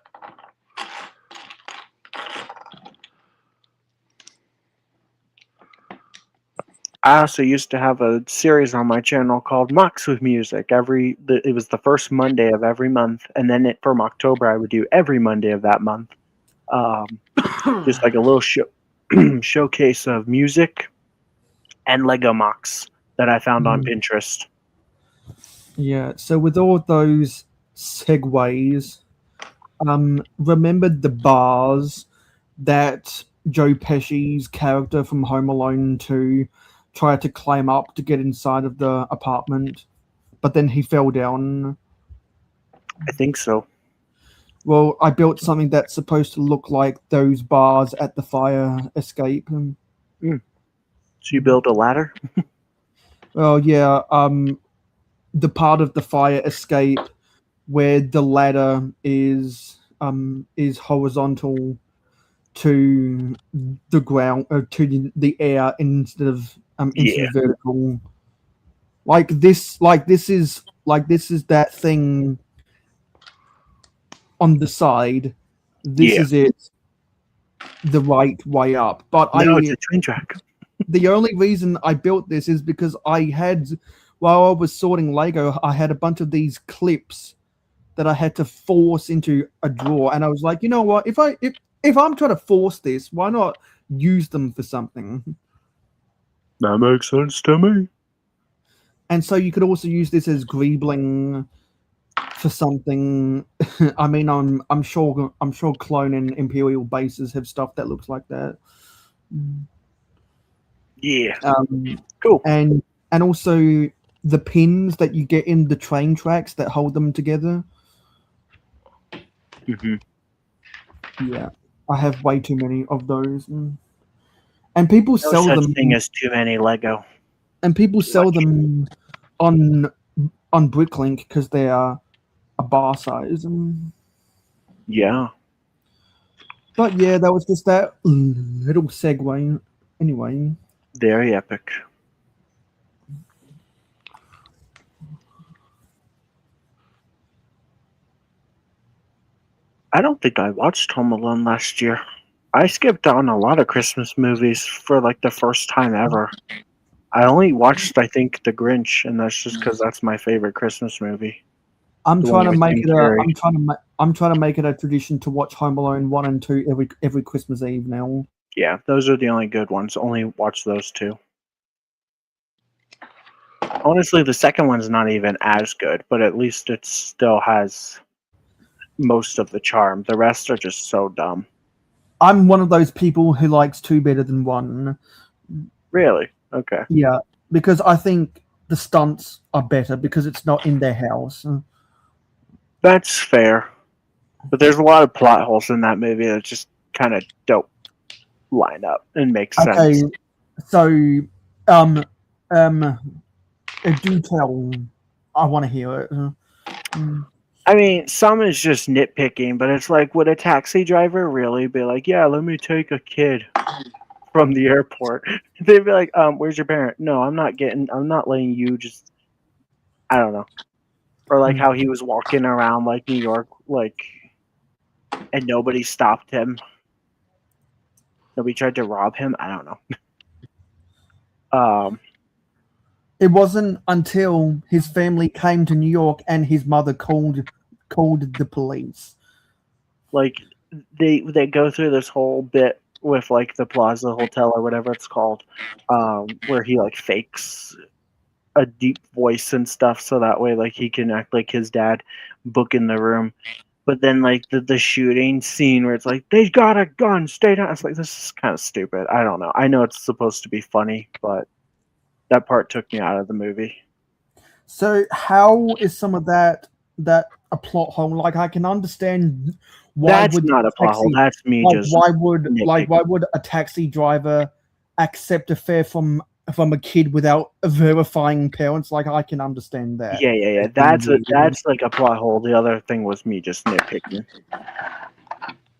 I also used to have a series on my channel called Mocks with Music. It was the first Monday of every month, and then from October I would do every Monday of that month. Just like a little showcase of music and Lego mocks that I found on Pinterest. Yeah. So with all those segues, remember the bars that Joe Pesci's character from Home Alone 2 tried to climb up to get inside of the apartment, but then he fell down? I think so. Well, I built something that's supposed to look like those bars at the fire escape. So you build a ladder? Well, yeah. The part of the fire escape where the ladder is horizontal to the ground, or to the air, instead of vertical. This is that thing on the side. This is it, the right way up. But it's a train track. The only reason I built this is because while I was sorting Lego, I had a bunch of these clips that I had to force into a drawer, and I was like, you know what? If I'm trying to force this, why not use them for something? That makes sense to me. And so you could also use this as greebling for something. I mean, I'm sure Clone and Imperial bases have stuff that looks like that. Yeah. Cool. And also the pins that you get in the train tracks that hold them together. Yeah, I have way too many of those, and people sell them. No such thing as too many Lego. And people sell them on Bricklink because they are a bar size. Yeah. But yeah, that was just that little segue. Anyway. Very epic. I don't think I watched Home Alone last year. I skipped on a lot of Christmas movies for like the first time ever. I only watched, I think, The Grinch, and that's just because that's my favorite Christmas movie. I'm trying to make it a tradition to watch Home Alone 1 and 2 every Christmas Eve now. Yeah, those are the only good ones. Only watch those two. Honestly, the second one's not even as good, but at least it still has most of the charm. The rest are just so dumb. I'm one of those people who likes 2 better than 1. Really? Okay. Yeah, because I think the stunts are better because it's not in their house. That's fair. But there's a lot of plot holes in that movie that just kind of don't line up and make sense. Okay, so do tell. I want to hear it. I mean, some is just nitpicking, but it's like, would a taxi driver really be like, yeah, let me take a kid from the airport? They'd be like, where's your parent? No, I'm not letting you just, I don't know. Or like how he was walking around like New York, like, and nobody stopped him. Nobody tried to rob him. I don't know. It wasn't until his family came to New York and his mother called the police. Like they go through this whole bit with like the Plaza Hotel or whatever it's called, where he like fakes a deep voice and stuff so that way like he can act like his dad, book in the room. But then like the shooting scene where it's like, they got a gun, stay down. It's like, this is kind of stupid. I don't know. I know it's supposed to be funny, but that part took me out of the movie. So how is some of that a plot hole? Like, I can understand why that's not a plot hole. That's me just why would a taxi driver accept a fare from a kid without verifying parents? Like, I can understand that. Yeah. That's like a plot hole. The other thing was me just nitpicking.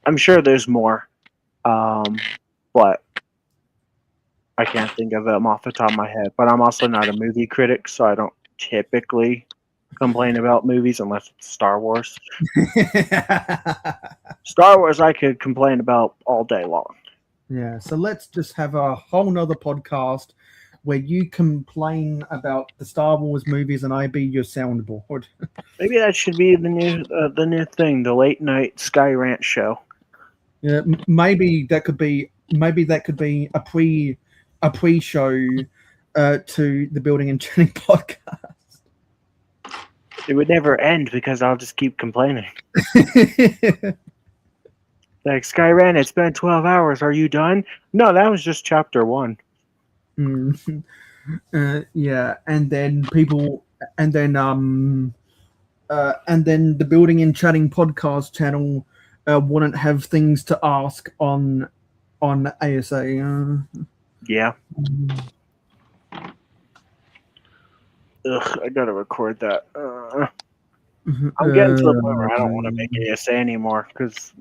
I'm sure there's more, but I can't think of them off the top of my head. But I'm also not a movie critic, so I don't typically complain about movies unless it's Star Wars. Star Wars I could complain about all day long. Yeah, so let's just have a whole nother podcast where you complain about the Star Wars movies and I be your soundboard. Maybe that should be the new thing, the late night Sky Rant show. Yeah, maybe that could be a pre-show to the Building and Chatting podcast. It would never end because I'll just keep complaining. Like, Sky Rant, it's been 12 hours. Are you done? No, that was just chapter 1. Yeah, and then the Building and Chatting podcast channel wouldn't have things to ask on ASA. Yeah. Ugh, I gotta record that. I'm getting to the point where I don't want to make ASA anymore because.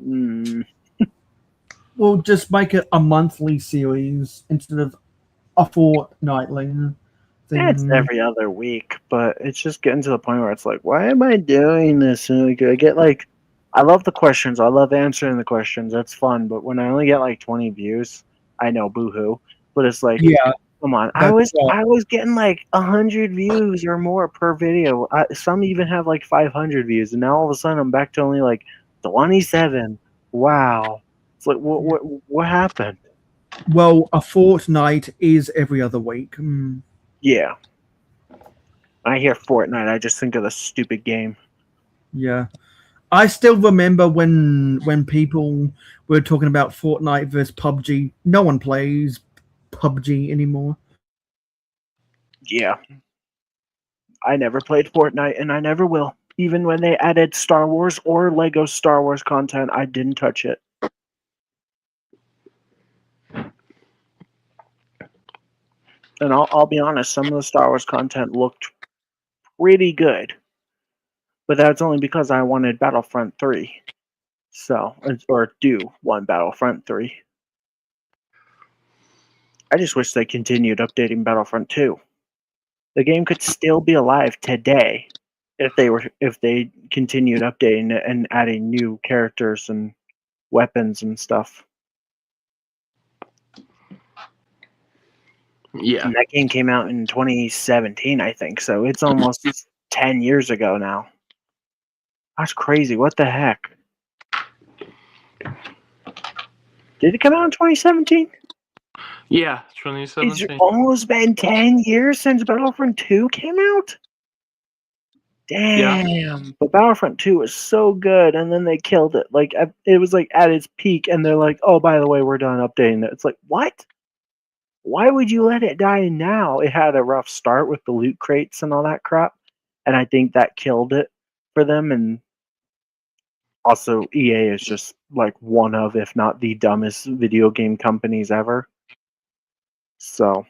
Well, just make it a monthly series instead of a fortnightly thing. Yeah, it's every other week, but it's just getting to the point where it's like, why am I doing this? And I get like, I love the questions. I love answering the questions. That's fun. But when I only get like 20 views, I know, boohoo. But it's like, yeah, come on. I was getting like 100 views or more per video. Some even have like 500 views, and now all of a sudden I'm back to only like 27. Wow. It's like, what happened? Well, a fortnight is every other week. Yeah. I hear Fortnite, I just think of the stupid game. Yeah. I still remember when people were talking about Fortnite versus PUBG. No one plays PUBG anymore. Yeah. I never played Fortnite, and I never will. Even when they added Star Wars or LEGO Star Wars content, I didn't touch it. And I'll be honest, some of the Star Wars content looked pretty good. But that's only because I wanted Battlefront 3. So, or do want Battlefront 3. I just wish they continued updating Battlefront 2. The game could still be alive today if they continued updating it and adding new characters and weapons and stuff. Yeah. And that game came out in 2017, I think. So it's almost 10 years ago now. That's crazy. What the heck? Did it come out in 2017? Yeah, It's 2017. almost been 10 years since Battlefront 2 came out? Damn. Yeah. But Battlefront 2 was so good, and then they killed it. Like, it was like at its peak, and they're like, oh, by the way, we're done updating it. It's like, what? Why would you let it die now? It had a rough start with the loot crates and all that crap, and I think that killed it for them. And also, EA is just like one of, if not the dumbest video game companies ever. So,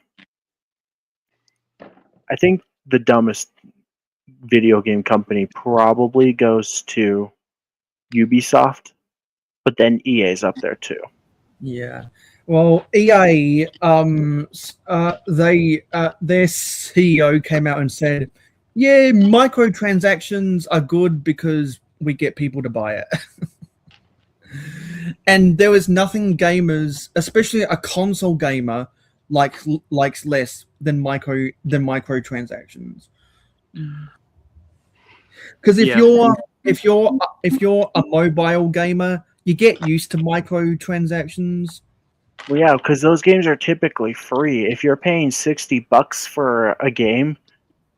I think the dumbest video game company probably goes to Ubisoft, but then EA's up there too. Yeah. Well, EA, their CEO came out and said, "Yeah, microtransactions are good because we get people to buy it." And there was nothing gamers, especially a console gamer, likes less than microtransactions. Because if you're a mobile gamer, you get used to microtransactions. Well, yeah, because those games are typically free. If you're paying $60 for a game,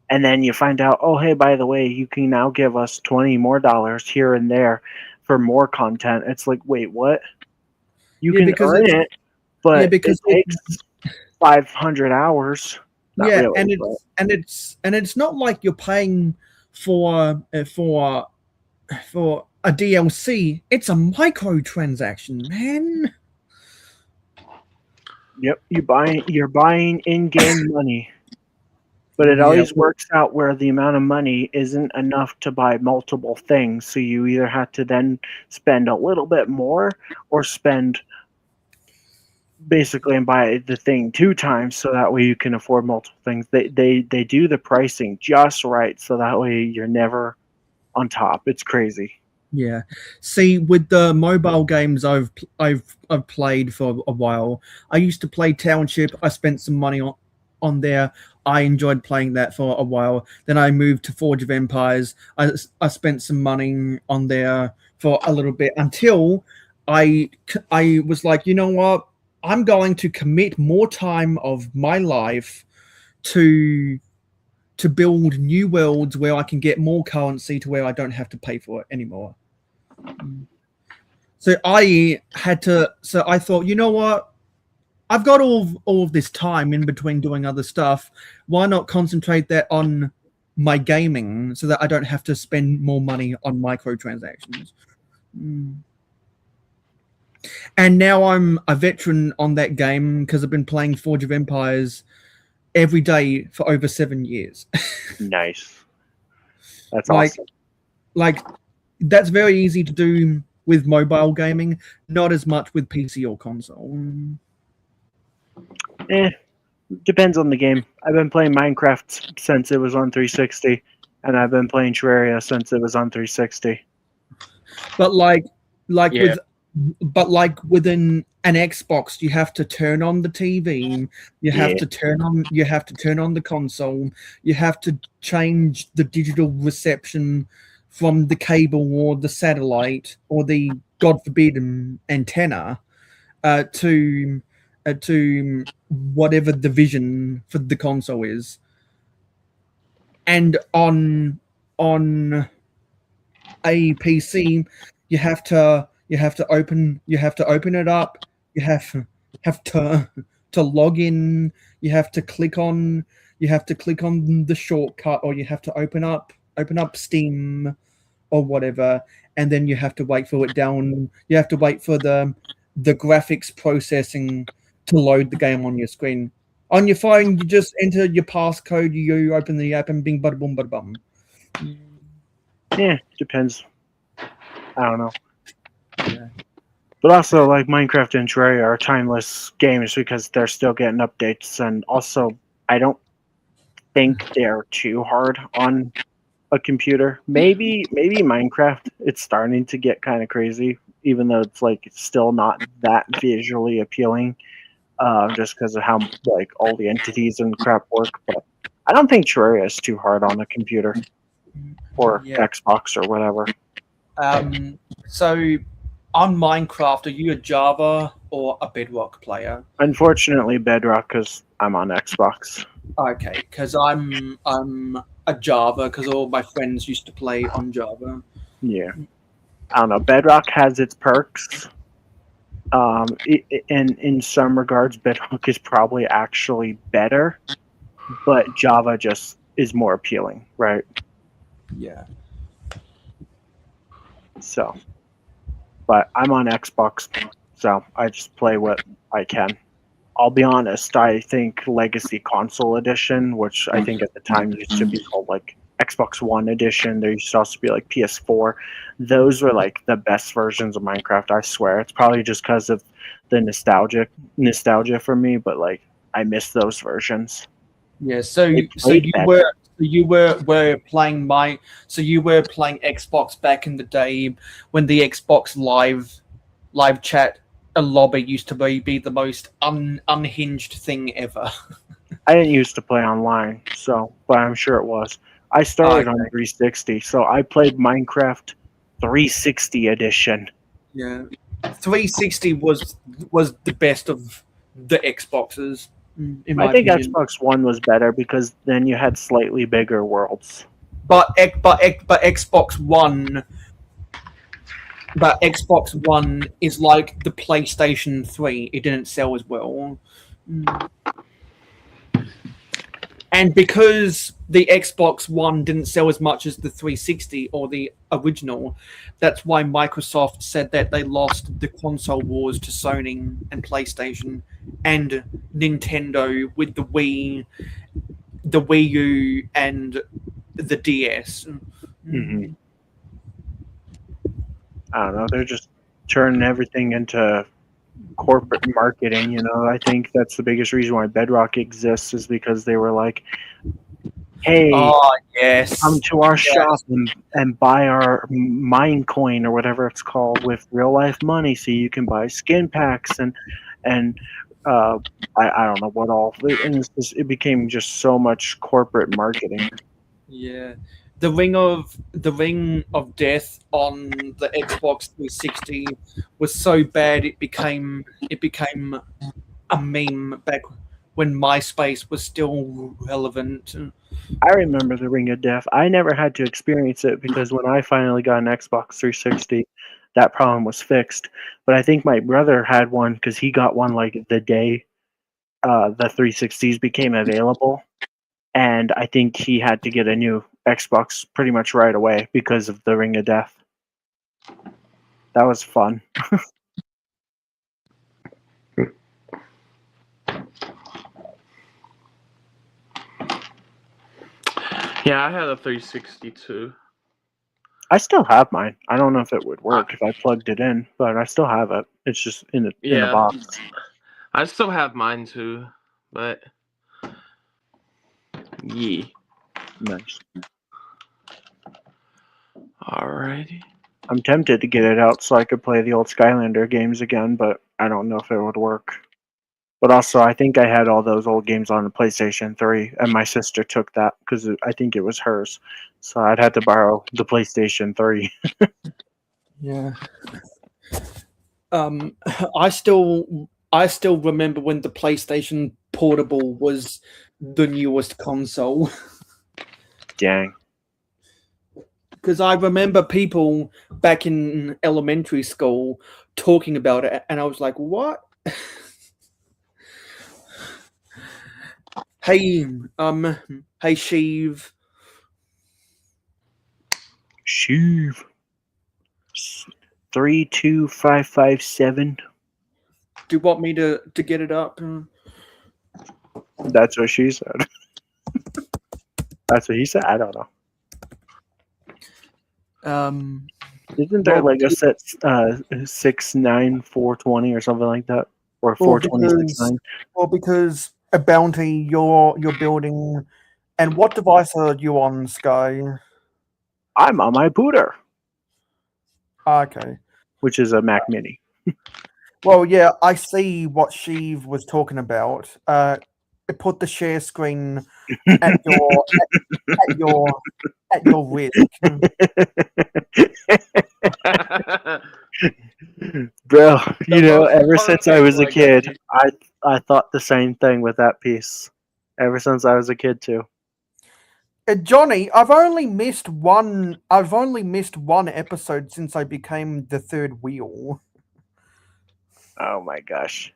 and then you find out, oh, hey, by the way, you can now give us $20 more here and there for more content. It's like, wait, what? You can earn it, but it takes 500 hours. Not really, and it's not like you're paying for a DLC. It's a microtransaction, man. Yep, you're buying in-game money, but it always works out where the amount of money isn't enough to buy multiple things. So you either have to then spend a little bit more, or spend basically and buy the thing 2 times, so that way you can afford multiple things. They do the pricing just right, so that way you're never on top. It's crazy. Yeah. See, with the mobile games I've played for a while, I used to play Township. I spent some money on there. I enjoyed playing that for a while. Then I moved to Forge of Empires. I spent some money on there for a little bit until I was like, you know what? I'm going to commit more time of my life to build new worlds where I can get more currency to where I don't have to pay for it anymore. So I thought, you know what? I've got all of this time in between doing other stuff. Why not concentrate that on my gaming so that I don't have to spend more money on microtransactions? And now I'm a veteran on that game because I've been playing Forge of Empires every day for over 7 years. Nice. That's like, awesome. Like, that's very easy to do with mobile gaming, not as much with PC or console. Depends on the game. I've been playing Minecraft since it was on 360, and I've been playing Terraria since it was on 360. But Yeah. within an Xbox, you have to turn on the TV, you have to turn on the console, you have to change the digital reception from the cable or the satellite or the, God forbid, antenna to whatever the vision for the console is. And on a PC, you have to open it up. You have to log in. You have to click on the shortcut, or you have to open up Steam or whatever, and then you have to wait for it down. You have to wait for the graphics processing to load the game on your screen. On your phone, you just enter your passcode, you open the app, and bing, bada, boom, bada, bum. Yeah, depends. I don't know. Yeah. But also, like, Minecraft and Terraria are timeless games because they're still getting updates, and also, I don't think they're too hard on a computer. Maybe Minecraft, it's starting to get kind of crazy, even though it's like still not that visually appealing, just because of how like all the entities and crap work. But I don't think Terraria is too hard on a computer or Xbox or whatever. So on Minecraft, are you a Java or a Bedrock player? Unfortunately, Bedrock, because I'm on Xbox. Okay, because I'm a Java because all my friends used to play on Java. Yeah, I don't know. Bedrock has its perks. In some regards, Bedrock is probably actually better, but Java just is more appealing, right? Yeah. So, but I'm on Xbox, so I just play what I can. I'll be honest, I think Legacy Console Edition, which I think at the time used to be called like Xbox One Edition, there used to also be like PS4, those were like the best versions of Minecraft, I swear. It's probably just because of the nostalgia for me, but like I miss those versions. Yeah, so you were playing Xbox back in the day when the Xbox live chat lobby used to be the most unhinged thing ever. I didn't used to play online, so but I'm sure it was. I started on 360, so I played Minecraft 360 edition. Yeah, 360 was the best of the Xboxes. I think Xbox One was better because then you had slightly bigger worlds. But Xbox One is like the PlayStation 3. It didn't sell as well. And because the Xbox One didn't sell as much as the 360 or the original, that's why Microsoft said that they lost the console wars to Sony and PlayStation and Nintendo with the Wii U, and the DS. Mm-hmm. I don't know. They're just turning everything into corporate marketing. You know, I think that's the biggest reason why Bedrock exists is because they were like, "Hey, come to our shop and buy our Minecoin or whatever it's called with real life money, so you can buy skin packs and I don't know what all, and it became just so much corporate marketing. Yeah, the Ring of Death on the Xbox 360 was so bad it became a meme back when MySpace was still relevant. I remember the Ring of Death. I never had to experience it because when I finally got an Xbox 360, that problem was fixed. But I think my brother had one because he got one like the day the 360s became available, and I think he had to get a new Xbox pretty much right away because of the Ring of Death. That was fun. Yeah, I had a 360 too. I still have mine. I don't know if it would work if I plugged it in, but I still have it. It's just in a Yeah, box. I still have mine too, but yeah. Nice. Alrighty. I'm tempted to get it out so I could play the old Skylander games again, but I don't know if it would work. But also, I think I had all those old games on the PlayStation 3, and my sister took that because I think it was hers. So I'd had to borrow the PlayStation 3. Yeah. I still remember when the PlayStation Portable was the newest console. Dang. Because I remember people back in elementary school talking about it, and I was like, "What?" Hey, hey, Sheev. Sheev. 32557. Do you want me to get it up? That's what she said. That's what he said. I don't know. Isn't there well, Lego sets 69420 or something like that, or Well, 42069? because a bounty you're building, and what device are you on, Sky? I'm on my Pooter, Okay. which is a Mac Mini. Well, yeah, I see what Sheev was talking about. Put the share screen at your at your risk. Bro, you know, most ever since I perfect was a Lego kid, piece. I thought the same thing with that piece. Ever since I was a kid too. Johnny, I've only missed one episode since I became the third wheel. Oh my gosh.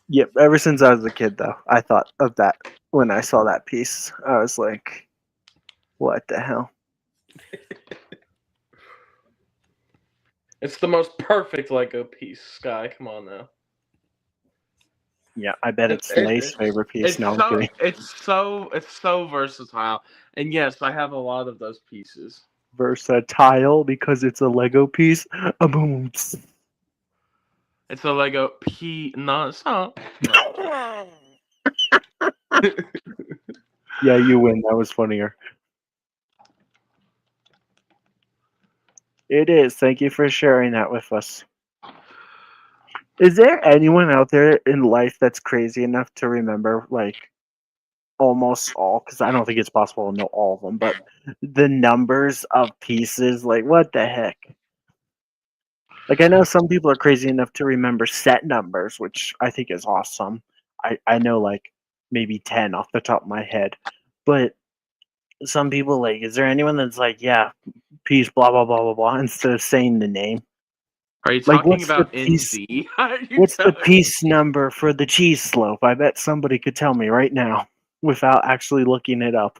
Yep, ever since I was a kid though, I thought of that when I saw that piece. I was like, what the hell? It's the most perfect Lego piece, Sky. Come on now. Yeah, I bet it's Lay's favorite piece. No, I'm kidding. It's so versatile. And yes, I have a lot of those pieces. Versatile because it's a Lego piece. Boom. It's a Lego P. No, it's not. No. Yeah, you win. That was funnier. It is. Thank you for sharing that with us. Is there anyone out there in life that's crazy enough to remember, like, almost all? Because I don't think it's possible to know all of them, but the numbers of pieces, like, what the heck? Like, I know some people are crazy enough to remember set numbers, which I think is awesome. I know, like, maybe 10 off the top of my head. But some people, like, is there anyone that's like, yeah, piece, blah, blah, blah, blah, blah, instead of saying the name? Are you Like, talking what's the about piece? NZ? What's the piece number for the cheese slope? I bet somebody could tell me right now without actually looking it up.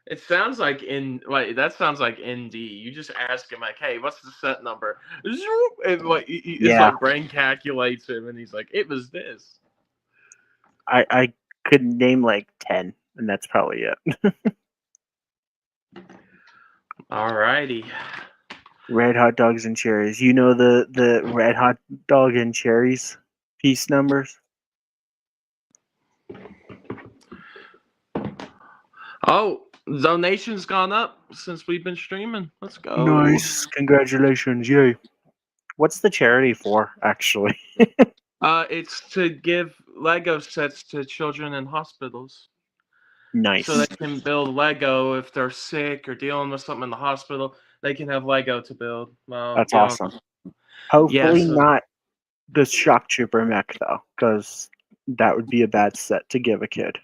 It sounds like that sounds like ND. You just ask him like, "Hey, what's the set number?" Zoop, and like it's Yeah. like brain calculates him, and he's like, "It was this." I could name like 10, and that's probably it. Alrighty. Red hot dogs and cherries. You know the red hot dog and cherries piece numbers? Oh, donation's gone up since we've been streaming. Let's go. Nice. Congratulations. Yay. What's the charity for, actually? It's to give Lego sets to children in hospitals. Nice. So they can build Lego if they're sick or dealing with something in the hospital. They can have Lego to build. That's awesome. Hopefully not the Shock Trooper mech, though, because that would be a bad set to give a kid.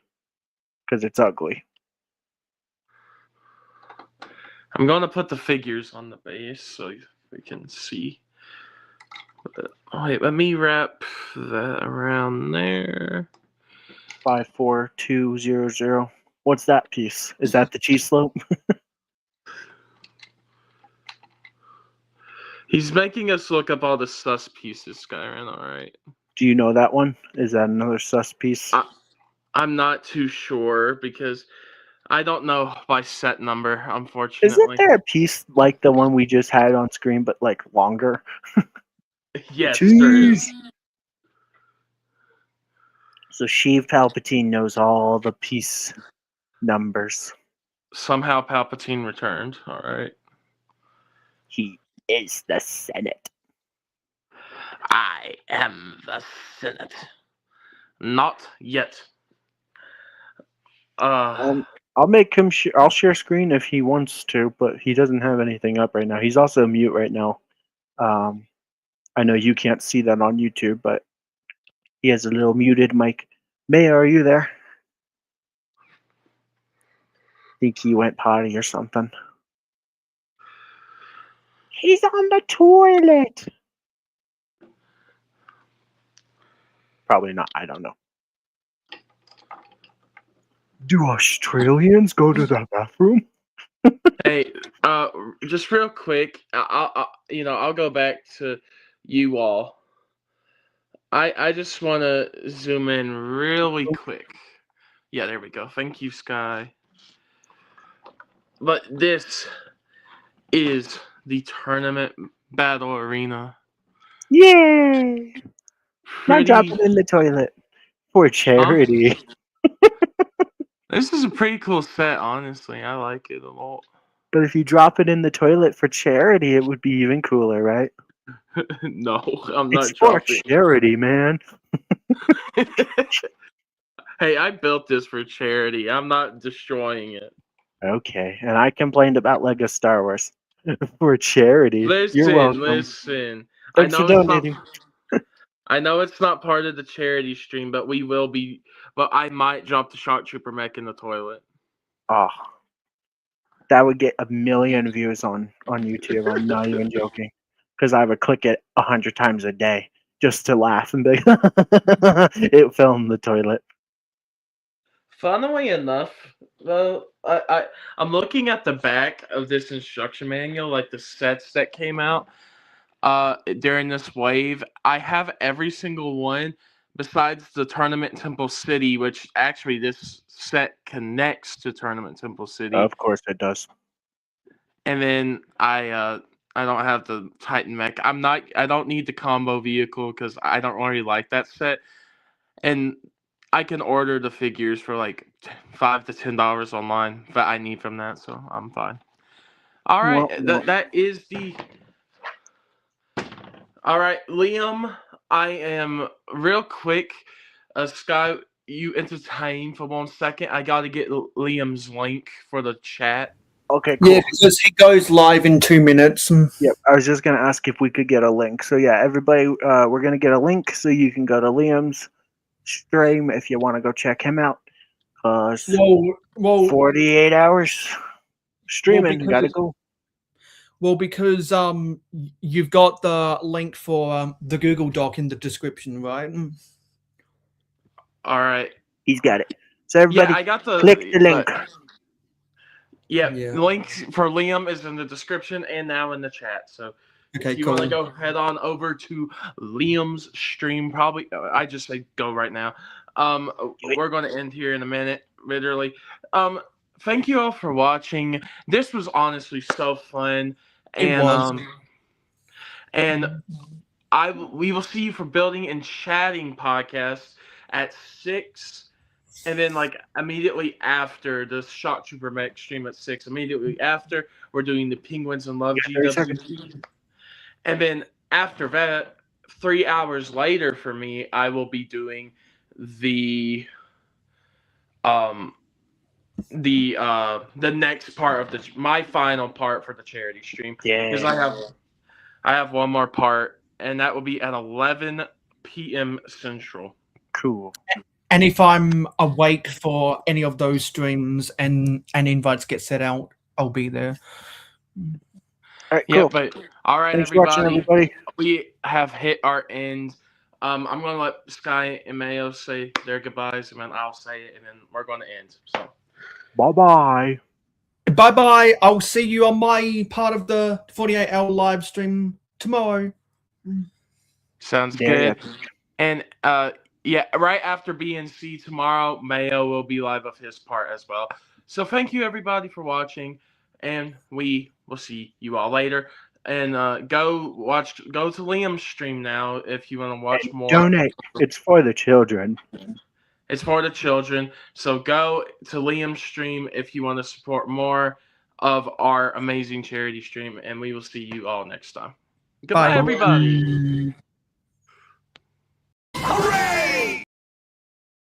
Because it's ugly. I'm going to put the figures on the base so we can see. Wait, let me wrap that around there. 54200. What's that piece? Is that the cheese slope? He's making us look up all the sus pieces, Skyrim, alright. Do you know that one? Is that another sus piece? I'm not too sure because I don't know by set number, unfortunately. Isn't there a piece like the one we just had on screen, but like longer? Yes, there is. So Sheev Palpatine knows all the piece numbers. Somehow Palpatine returned, alright. He is the Senate. I am the Senate. Not yet. I'll make him. I'll share screen if he wants to, but he doesn't have anything up right now. He's also mute right now. I know you can't see that on YouTube, but he has a little muted mic. Mayor, are you there? I think he went potty or something. He's on the toilet. Probably not. I don't know. Do Australians go to the bathroom? Hey, just real quick, I'll go back to you all. I just want to zoom in really quick. Yeah, there we go. Thank you, Sky. But this is the tournament battle arena. Yay! Now drop it in the toilet for charity. This is a pretty cool set, honestly. I like it a lot. But if you drop it in the toilet for charity, it would be even cooler, right? No, I'm not it's for dropping. charity, man. Hey, I built this for charity. I'm not destroying it. Okay, and I complained about LEGO Star Wars for charity. You're welcome. Listen. Thanks for donating. I know it's not part of the charity stream, but we will be. But I might drop the Shock Trooper mech in the toilet. Oh, that would get 1 million views on YouTube. I'm not even joking, because I would click it 100 times a day just to laugh and be it fell in the toilet. Funnily enough, though, I'm looking at the back of this instruction manual, like the sets that came out during this wave. I have every single one besides the Tournament Temple City, which actually this set connects to Tournament Temple City. Of course it does. And then I don't have the Titan mech. I don't need the combo vehicle because I don't really like that set. And I can order the figures for like $5 to $10 online that I need from that, so I'm fine. All right, that is the. All right, Liam, I am real quick. Sky, you entertain for 1 second. I got to get Liam's link for the chat. Okay, cool. Yeah, because he goes live in 2 minutes. Yep, I was just going to ask if we could get a link. So yeah, everybody, we're going to get a link so you can go to Liam's stream if you want to go check him out. 48 hours streaming, gotta go. Well, because you've got the link for the Google Doc in the description, right? All right, he's got it. So everybody, I got click the link. The link for Liam is in the description and now in the chat. So if you want to go head on over to Liam's stream, probably I just say go right now. We're going to end here in a minute, literally. Thank you all for watching. This was honestly so fun, and we will see you for Building and Chatting podcast at 6, and then like immediately after the Shock Trooper mech stream at 6. Immediately after, we're doing the Penguins and Love GWC, and then after that, 3 hours later for me, I will be doing the next part of my final part for the charity stream, because Yeah. I have one more part, and that will be at 11 p.m. Central. Cool. And if I'm awake for any of those streams and invites get set out, I'll be there. All right, Yeah, cool. but all right, Thanks for watching, everybody. we have hit our end. I'm gonna let Sky and Mayo say their goodbyes, and then I'll say it, and then we're gonna end. So, Bye-bye. Bye-bye. I'll see you on my part of the 48-hour live stream tomorrow. sounds Yeah. good. And yeah, right after BNC tomorrow, Mayo will be live of his part as well. So thank you everybody for watching, and we will see you all later. And go to Liam's stream now if you want to watch more. Donate. It's for the children. It's for the children. So go to Liam's stream if you want to support more of our amazing charity stream, and we will see you all next time. Goodbye, Bye. everybody.